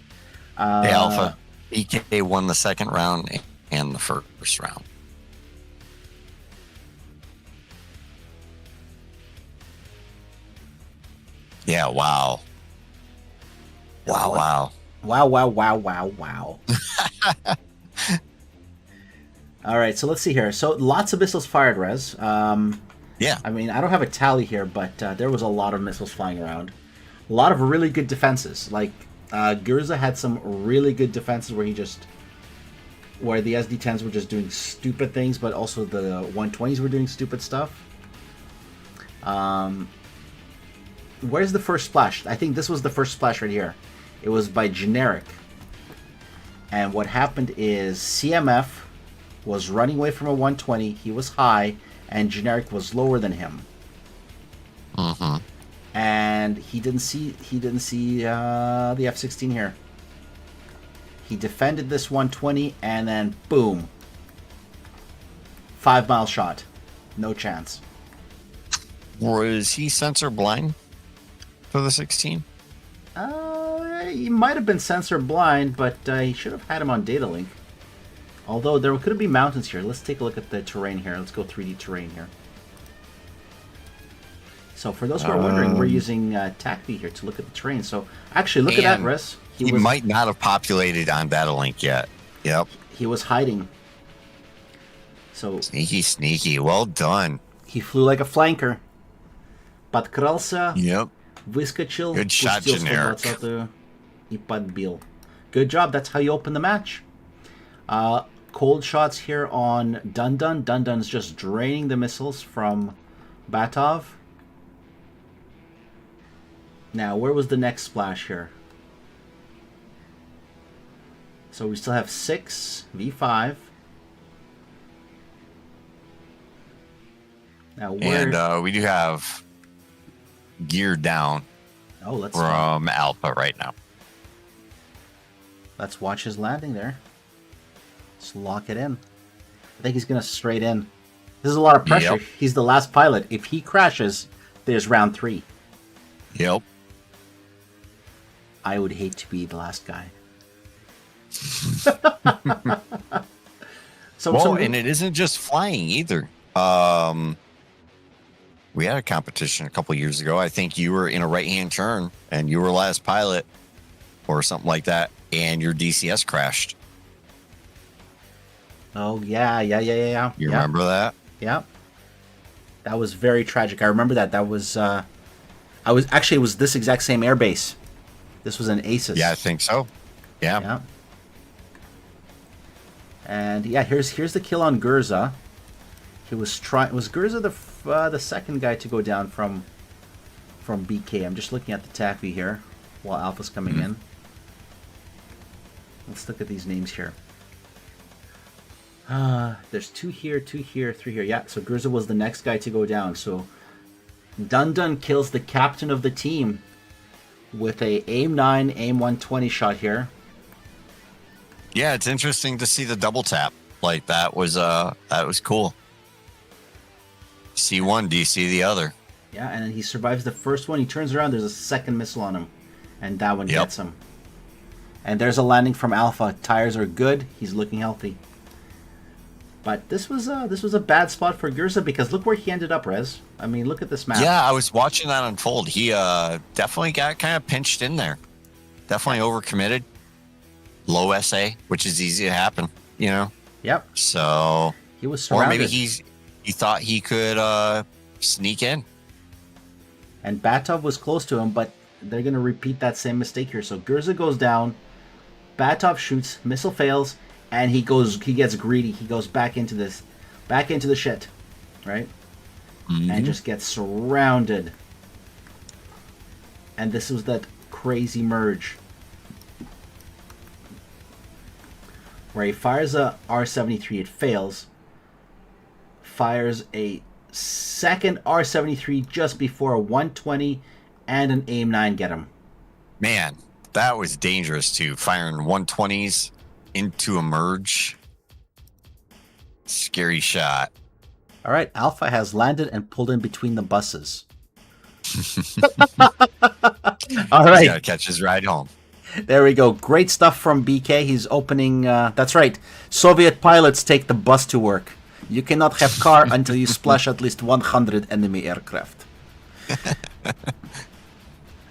Hey, Alpha. EK won the second round and the first round. Yeah, wow. Wow. All right, so let's see here. So lots of missiles fired, Rez. Yeah. I mean, I don't have a tally here, but there was a lot of missiles flying around. A lot of really good defenses. Like, Gurza had some really good defenses where the SD-10s were just doing stupid things, but also the 120s were doing stupid stuff. Where's the first splash? I think this was the first splash right here. It was by Generic. And what happened is CMF was running away from a 120. He was high, and Generic was lower than him. Mm-hmm. And he didn't see the F-16 here. He defended this 120, and then boom, 5-mile shot, no chance. Was he sensor blind for the 16? He might have been sensor blind, but he should have had him on data link. Although there could be mountains here. Let's take a look at the terrain here. Let's go 3D terrain here. So for those who are wondering, we're using TACV here to look at the terrain. So actually, look at that, Riss. He might not have populated on data link yet. Yep. He was hiding. So sneaky. Well done. He flew like a flanker. Подкрался. Yep. Выскочил. Good shot, Generic. И подбил. Good job. That's how you open the match. Cold shots here on Dundun. Dundun's just draining the missiles from Batov. Now, where was the next splash here? So we still have 6 V5. Now, and we do have gear down from Alpha right now. Let's watch his landing there. Let's lock it in. I think he's going to straight in. This is a lot of pressure. Yep. He's the last pilot. If he crashes, there's round 3. Yep. I would hate to be the last guy. And it isn't just flying either. We had a competition a couple years ago. I think you were in a right-hand turn and you were last pilot or something like that, and your DCS crashed. Oh, yeah. You remember that? Yeah. That was very tragic. I remember that. That was, it was this exact same airbase. This was an ACES. Yeah, I think so. Yeah. And yeah, here's the kill on Gurza. Was Gurza the second guy to go down from BK? I'm just looking at the TACV here while Alpha's coming in. Let's look at these names here. There's 2 here, 2 here, 3 here. Yeah, so Gurza was the next guy to go down. So Dundun kills the captain of the team with a AIM-9, AIM-120 shot here. Yeah, it's interesting to see the double tap. Like that was cool. C1, DC the other. Yeah, and then he survives the first one. He turns around. There's a second missile on him, and that one gets him. And there's a landing from Alpha. Tires are good. He's looking healthy. But this was a bad spot for Gurza because look where he ended up, Rez. I mean, look at this map. Yeah, I was watching that unfold. He definitely got kind of pinched in there. Definitely overcommitted. Low SA, which is easy to happen, you know? Yep. So he was surrounded. Or maybe he thought he could sneak in. And Batov was close to him, but they're going to repeat that same mistake here. So Gurza goes down, Batov shoots, missile fails, and he gets greedy. He goes back into the shit, right? Mm-hmm. And just gets surrounded. And this was that crazy merge where he fires a R-73, it fails. Fires a second R-73 just before a 120 and an AIM-9 get him. Man, that was dangerous too. Firing 120s into a merge. Scary shot. All right, Alpha has landed and pulled in between the buses. All He's right. got to catch his ride home. There we go. Great stuff from BK. He's opening. That's right. Soviet pilots take the bus to work. You cannot have car until you splash at least 100 enemy aircraft.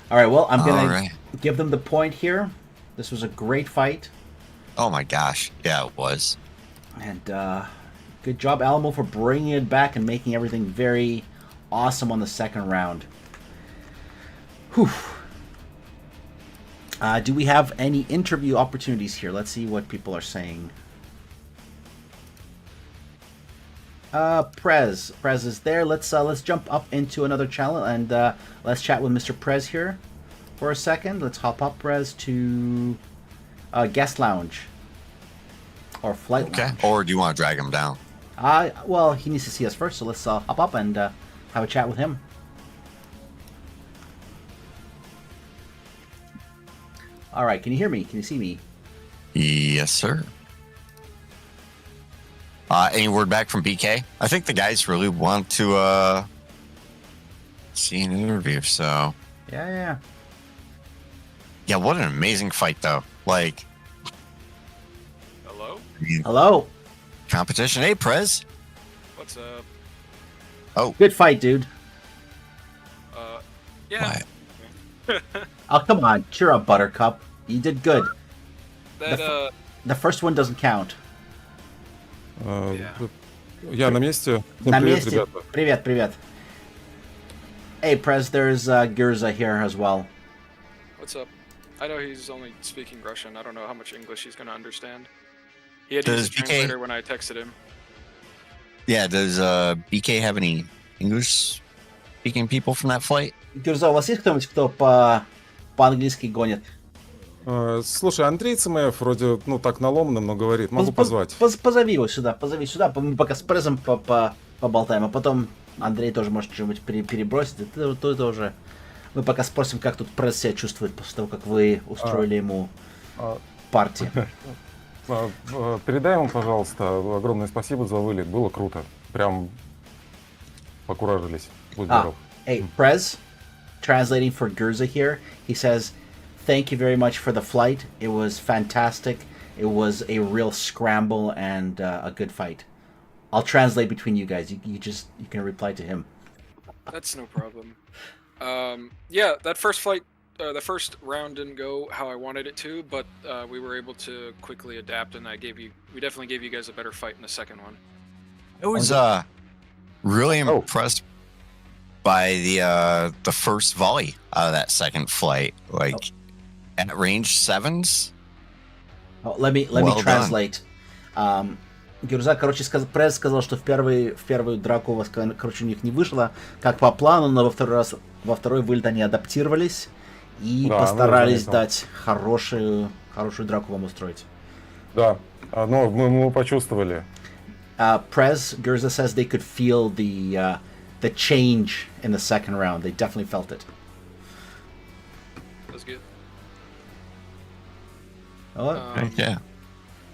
All right. Well, I'm gonna give them the point here. This was a great fight. Oh my gosh! Yeah, it was. And good job, Alamo, for bringing it back and making everything very awesome on the second round. Whew. Do we have any interview opportunities here? Let's see what people are saying. Prez is there. Let's jump up into another channel and let's chat with Mr. Prez here for a second. Let's hop up, Prez, to guest lounge or flight lounge. Or do you want to drag him down? Well, he needs to see us first, so let's hop up and have a chat with him. All right, can you hear me? Can you see me? Yes, sir. Any word back from BK? I think the guys really want to see an interview, so... Yeah. Yeah, what an amazing fight, though. Like... Hello? Hello. Competition. Hey, Prez. What's up? Oh. Good fight, dude. Yeah. Oh, come on. Cheer up, Buttercup. You did good. That, The first one doesn't count. Я на месте. На Привет, месте. ребята. Привет. Hey, Prez, there's Gurza here as well. What's up? I know he's only speaking Russian. I don't know how much English he's going to understand. He had to use a translator when I texted him. Yeah, does BK have any English-speaking people from that flight? Гюрза, у вас есть кто-нибудь, кто по-английски гонит? Слушай, Андрей Цимаев вроде, так на ломаном, но говорит. Могу позвать. Позови его сюда, мы пока с Презом поболтаем, а потом Андрей тоже может что-нибудь перебросить. Это уже... Мы пока спросим, как тут През себя чувствует после того, как вы устроили ему партию. Передай ему, пожалуйста, огромное спасибо за вылет. Было круто. Прям покуражились. Будь здоров. Hey, Prez, translating for Gurza here, he says, thank you very much for the flight. It was fantastic. It was a real scramble and a good fight. I'll translate between you guys. You can reply to him. That's no problem. Yeah, that first flight, the first round didn't go how I wanted it to, but we were able to quickly adapt, and we definitely gave you guys a better fight in the second one. I was really impressed by the first volley out of that second flight. Like at range 7s. Let me translate. Гюрза, Пресс сказал, что в первую драку у вас, у них не вышло как по плану, но во второй вылет они адаптировались и постарались дать хорошую драку вам устроить. Да, но мы почувствовали. Prez, Gurza says they could feel the change in the second round. They definitely felt it. That's good. Yeah.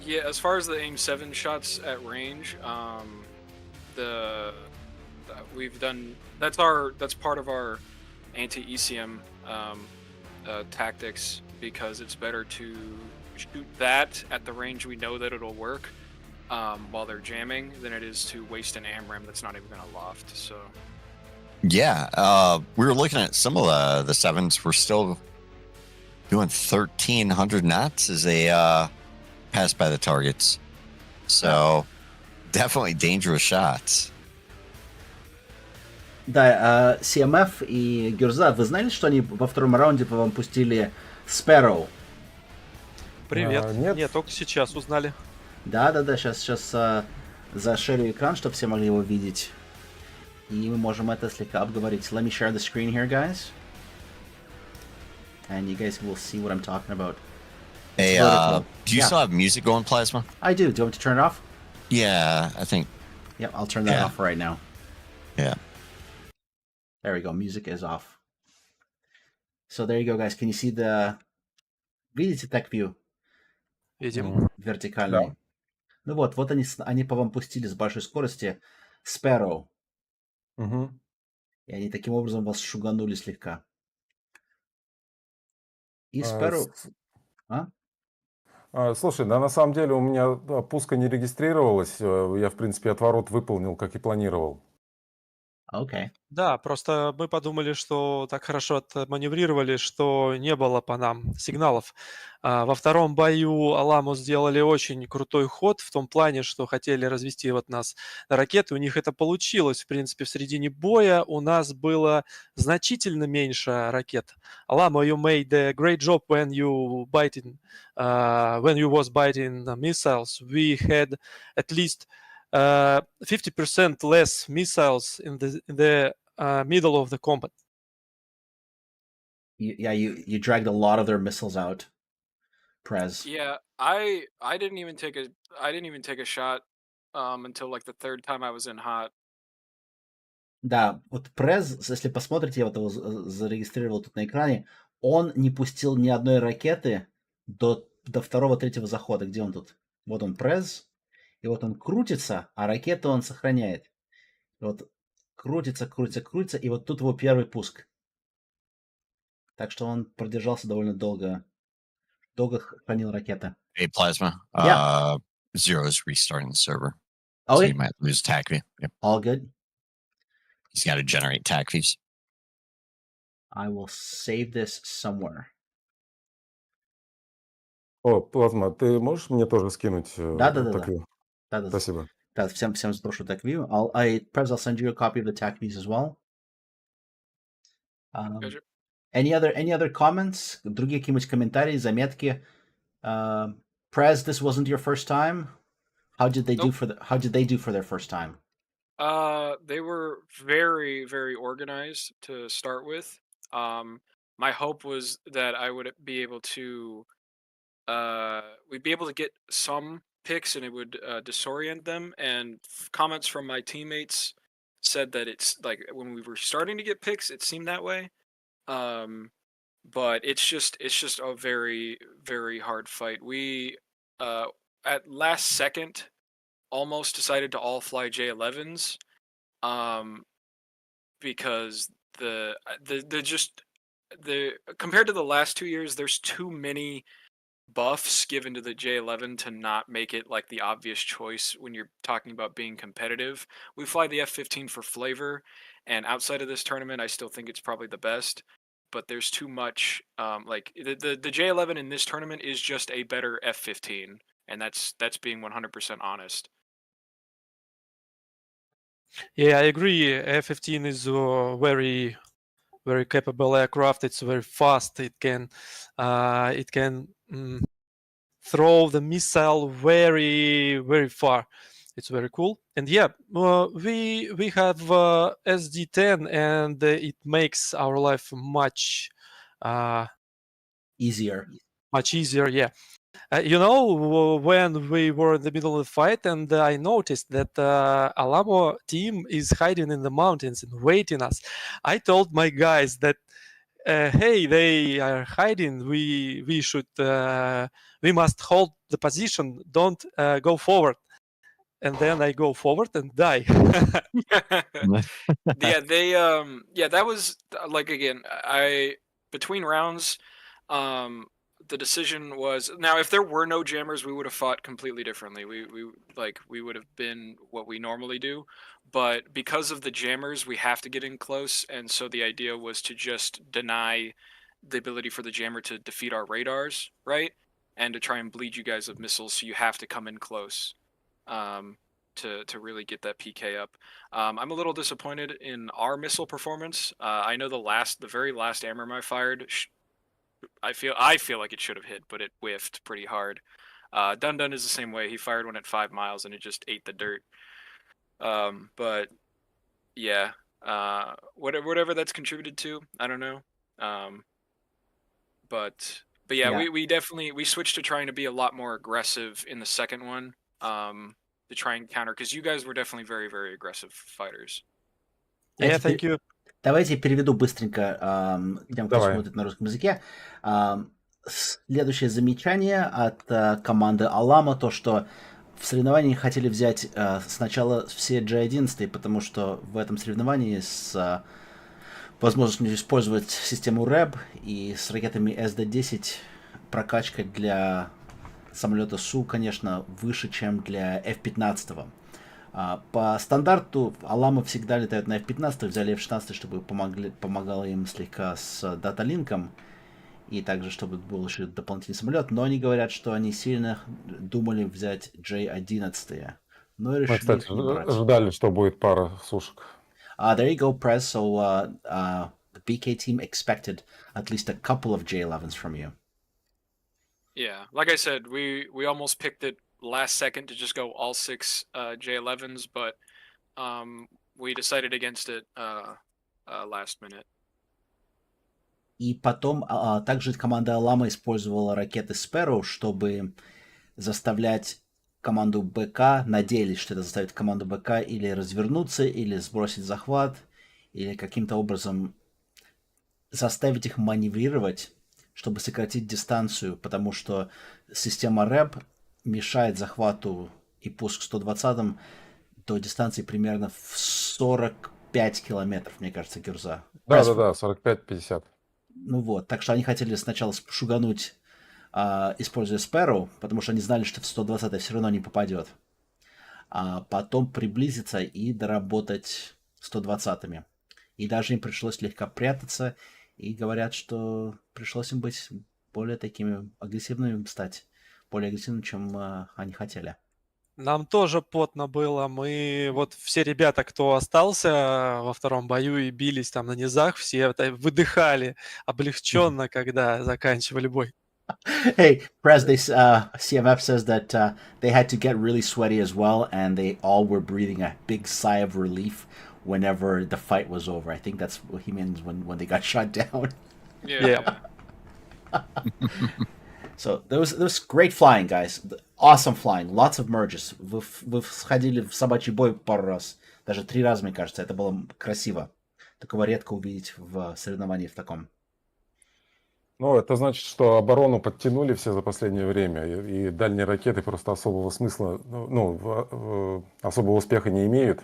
Yeah, as far as the aim 7 shots at range, we've done that's part of our anti-ECM tactics, because it's better to shoot that at the range we know that it'll work while they're jamming than it is to waste an AMRAM that's not even going to loft. So yeah, we were looking at some of the 7s. We're still doing 1,300 knots as they pass by the targets. So definitely dangerous shots. Да, CMF и Гюрза, вы знали, что они во втором раунде по вам пустили Sparrow? Привет. Нет, только сейчас узнали. Да, сейчас зашерю экран, чтобы все могли его видеть. И мы можем это слегка обговорить. Let me share the screen here, guys. And you guys will see what I'm talking about. Hey, do you still have music going, Plasma? I do. Do you want me to turn it off? Yeah, I think. Yep, I'll turn that off right now. Yeah. There we go. Music is off. So there you go, guys. Can you see the... Видите так view? Видим. Вертикальный. Да. Ну вот они по вам пустили с большой скорости Sparrow. Угу. И они таким образом вас шуганули слегка. И Sparrow... Слушай, да на самом деле у меня пуска не регистрировалась. Я, в принципе, отворот выполнил, как и планировал. Окей. Да, просто мы подумали, что так хорошо отманеврировали, что не было по нам сигналов. Во втором бою ALAMO сделали очень крутой ход в том плане, что хотели развести вот нас на ракеты. У них это получилось. В принципе, в середине боя у нас было значительно меньше ракет. ALAMO, you made a great job when you was biting the missiles. We had at least 50% less missiles in the middle of the combat. You dragged a lot of their missiles out, Prez. Yeah, I didn't even take a shot until like the third time I was in hot. Да, вот Prez, если посмотрите, я вот его зарегистрировал тут на экране, он не пустил ни одной ракеты до второго-третьего захода. Где он тут? Вот он, Prez, и вот он крутится, а ракету он сохраняет. И вот крутится, и вот тут его первый пуск. Так что он продержался довольно долго. Долго хранил ракеты. Hey, Plasma. Yeah. Zero's restarting the server. Oh, so you might lose TAC view. Yep. All good. He's got to generate TAC views. I will save this somewhere. О, Плазма, ты можешь мне тоже скинуть? Да. Спасибо. Да, всем сброшу TAC view. Perhaps I'll send you a copy of the TAC views as well. Any other comments? Другие какие-нибудь комментарии, заметки? Prez, this wasn't your first time. How did they do for their first time? They were very, very organized to start with. My hope was that I would be able to we'd be able to get some picks and it would disorient them, and comments from my teammates said that it's like when we were starting to get picks it seemed that way. But it's just a very, very hard fight. We at last second almost decided to all fly J11s because the compared to the last 2 years there's too many buffs given to the J11 to not make it like the obvious choice when you're talking about being competitive. We fly the F15 for flavor, and outside of this tournament I still think it's probably the best, but there's too much like the J11 in this tournament is just a better F15, and that's being 100% honest. Yeah, I agree. F15 is very, very capable aircraft. It's very fast. It can throw the missile very, very far. It's very cool. And yeah, we have SD10, and it makes our life much easier. Much easier, yeah. When we were in the middle of the fight, and I noticed that ALAMO team is hiding in the mountains and waiting us, I told my guys that, hey, they are hiding. We must hold the position. Don't go forward. And then I go forward and die. Yeah, that was like, again, between rounds, the decision was, now if there were no jammers we would have fought completely differently. We would have been what we normally do, but because of the jammers we have to get in close, and so the idea was to just deny the ability for the jammer to defeat our radars, right? And to try and bleed you guys of missiles, so you have to come in close to really get that PK up. I'm a little disappointed in our missile performance. I know the very last AMRM I fired, I feel like it should have hit, but it whiffed pretty hard. Dun is the same way. He fired one at 5 miles and it just ate the dirt. But yeah, whatever that's contributed to, I don't know. But yeah. we switched to trying to be a lot more aggressive in the second one, to try and counter, because you guys were definitely very, very aggressive fighters. Yeah, thank you. Давайте я переведу быстренько тем, кто смотрит на русском языке. Следующее замечание от команды ALAMO, то, что в соревновании хотели взять сначала все J11, потому что в этом соревновании с возможность использовать систему РЭБ, и с ракетами СД-10 прокачка для самолета Су, конечно, выше, чем для F-15. По стандарту ALAMO всегда летают на F-15, взяли F-16, чтобы помогало им слегка с даталинком, и также, чтобы был еще дополнительный самолет, но они говорят, что они сильно думали взять J-11, но Мы, решили кстати, их не брать. ждали, что будет пара сушек. There you go, Prez. So the BK team expected at least a couple of J11s from you. Yeah, like I said, we almost picked it last second to just go all 6 J11s, but we decided against it last minute. И потом также команда ALAMO использовала ракеты Sparrow, чтобы заставлять команду БК, надеялись, что это заставит команду БК или развернуться, или сбросить захват, или каким-то образом заставить их маневрировать, чтобы сократить дистанцию, потому что система РЭБ мешает захвату и пуск 120-м до дистанции примерно в 45 километров, мне кажется, Гюрза. Да, 45-50. Ну вот, так что они хотели сначала шугануть, используя Sparrow, потому что они знали, что в 120 все равно не попадет. А потом приблизиться и доработать 120-ми. И даже им пришлось слегка прятаться, и говорят, что пришлось им быть более такими агрессивными, стать более агрессивными, чем они хотели. Нам тоже потно было. Мы, вот все ребята, кто остался во втором бою и бились там на низах, все выдыхали облегченно, когда заканчивали бой. Hey, Prez, CMF says that they had to get really sweaty as well, and they all were breathing a big sigh of relief whenever the fight was over. I think that's what he means when they got shot down. Yeah. So there was great flying, guys. Awesome flying. Lots of merges. Вы сходили в собачий бой пару раз. Даже 3 раза, мне кажется. Это было красиво. Такого редко увидеть в соревновании в таком. Ну, это значит, что оборону подтянули все за последнее время, и дальние ракеты просто особого смысла, особого успеха не имеют,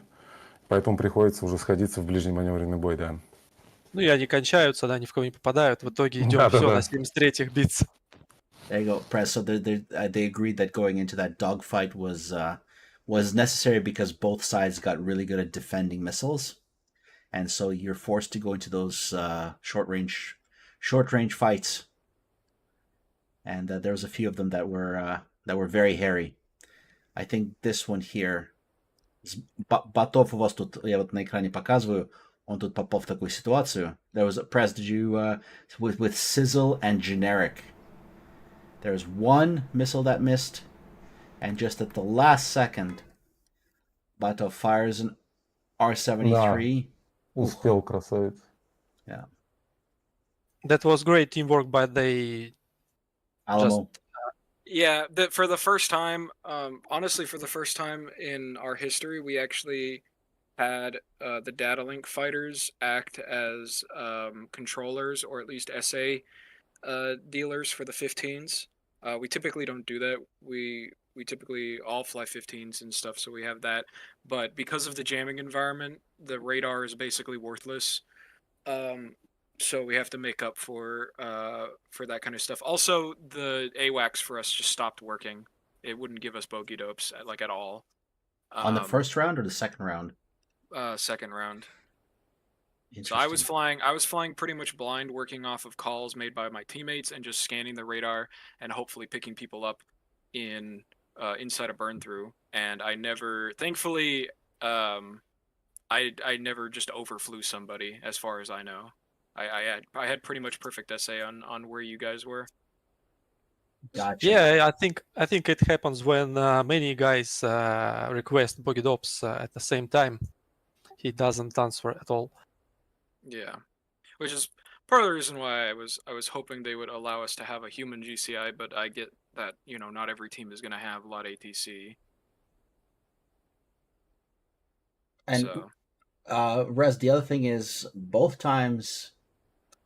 поэтому приходится уже сходиться в ближний маневренный бой, да. Ну и они кончаются, да, ни в кого не попадают. В итоге идем все на 73-х биться. There you go, Press. So they agreed that going into that dogfight was necessary because both sides got really good at defending missiles, and so you're forced to go into those short range fights. And there was a few of them that were very hairy. I think this one here, Батов у вас тут, я вот на экране показываю, он тут попал в такую ситуацию. There was a Press. Did you with Sizzle and Generic? There was one missile that missed, and just at the last second, Batov fires an R-73. Успел, красавец. Yeah. That was great teamwork, but they ALAMO. Yeah, for the first time, honestly, for the first time in our history, we actually had the data link fighters act as controllers, or at least SA dealers for the 15s. We typically don't do that. We typically all fly 15s and stuff, so we have that. But because of the jamming environment, the radar is basically worthless. So we have to make up for that kind of stuff. Also, the AWACS for us just stopped working. It wouldn't give us bogey dopes at all. On the first round or the second round? Second round. So I was flying pretty much blind, working off of calls made by my teammates and just scanning the radar and hopefully picking people up in inside a burn through. And I never, thankfully, I never just overflew somebody, as far as I know. I had pretty much perfect SA on where you guys were. Gotcha. Yeah, I think it happens when many guys request bogey dopes at the same time. He doesn't answer at all. Yeah, which is part of the reason why I was hoping they would allow us to have a human GCI, but I get that, not every team is going to have a lot of ATC. And so. Rez, the other thing is both times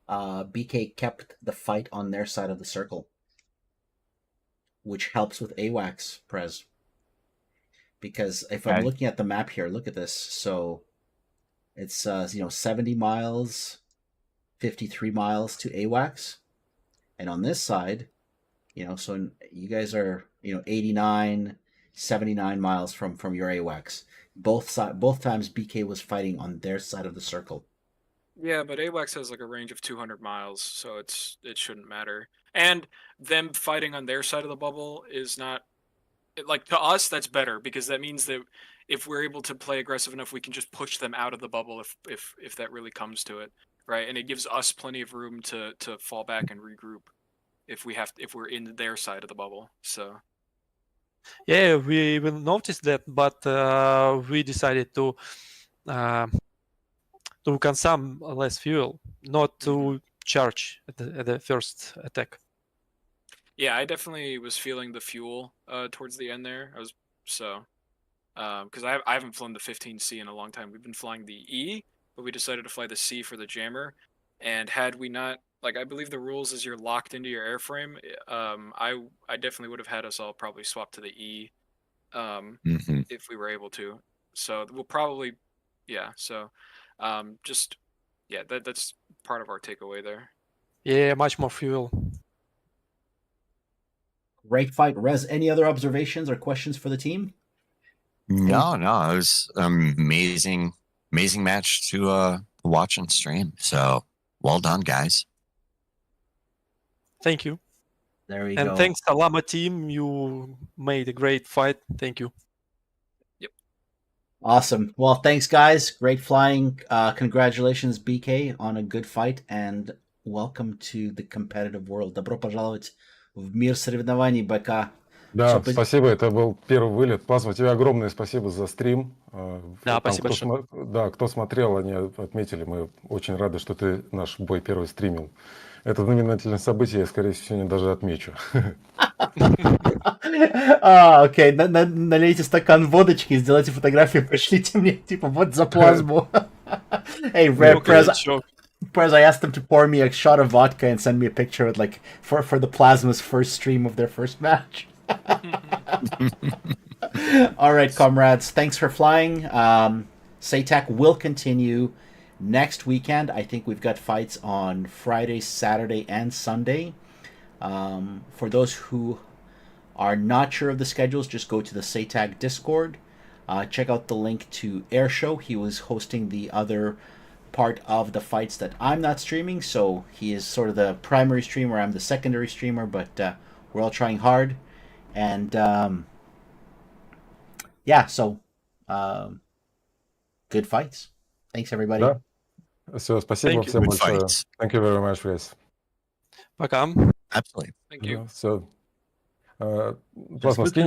BK kept the fight on their side of the circle, which helps with AWACS, Prez. Because if I'm looking at the map here, look at this. So it's 70 miles 53 miles to AWACS. And on this side, so you guys are, 89, 79 miles from your AWACS. Both times BK was fighting on their side of the circle. Yeah, but AWACS has like a range of 200 miles, so it shouldn't matter. And them fighting on their side of the bubble is not like, to us that's better, because that means that if we're able to play aggressive enough, we can just push them out of the bubble if that really comes to it, right? And it gives us plenty of room to fall back and regroup if we're in their side of the bubble. So Yeah, we will notice that, but we decided to consume less fuel, not to charge at the first attack. yeah, I definitely was feeling the fuel towards the end there. Because I haven't flown the 15C in a long time. We've been flying the E, but we decided to fly the C for the jammer. And had we not, like, I believe the rules is you're locked into your airframe. I definitely would have had us all probably swap to the E, if we were able to. So we'll probably, yeah. So, that's part of our takeaway there. Yeah, much more fuel. Great fight. Rez, any other observations or questions for the team? No, it was an amazing match to watch and stream. So well done, guys. Thank you. There we And go. thanks, ALAMO team. You made a great fight. Thank you. Yep. Awesome. Well, thanks, guys. Great flying. Congratulations, BK, on a good fight, and welcome to the competitive world. Добро пожаловать в мир соревнований, БК. Да, спасибо, это был первый вылет. Плазма, тебе огромное спасибо за стрим. Да, спасибо большое. Кто смотрел, они отметили, мы очень рады, что ты наш бой первый стримил. Это знаменательное событие, я, скорее всего, сегодня даже отмечу. Окей, налейте стакан водочки, сделайте фотографию, пришлите мне, типа, вот за плазму. Hey, Prez, I asked them to pour me a shot of vodka and send me a picture with, like, for the Plasma's first stream of their first match. All right, comrades, thanks for flying. SATAC will continue next weekend. I think we've got fights on Friday, Saturday, and Sunday. For those who are not sure of the schedules, just go to the SATAC Discord. Check out the link to Airshow. He was hosting the other part of the fights that I'm not streaming, so he is sort of the primary streamer, I'm the secondary streamer, but we're all trying hard. And good fights. Thanks, everybody. Да. Все, спасибо всем большое. Thank you very much, guys. Пока. Absolutely. Thank you. Все. Плазма, скинь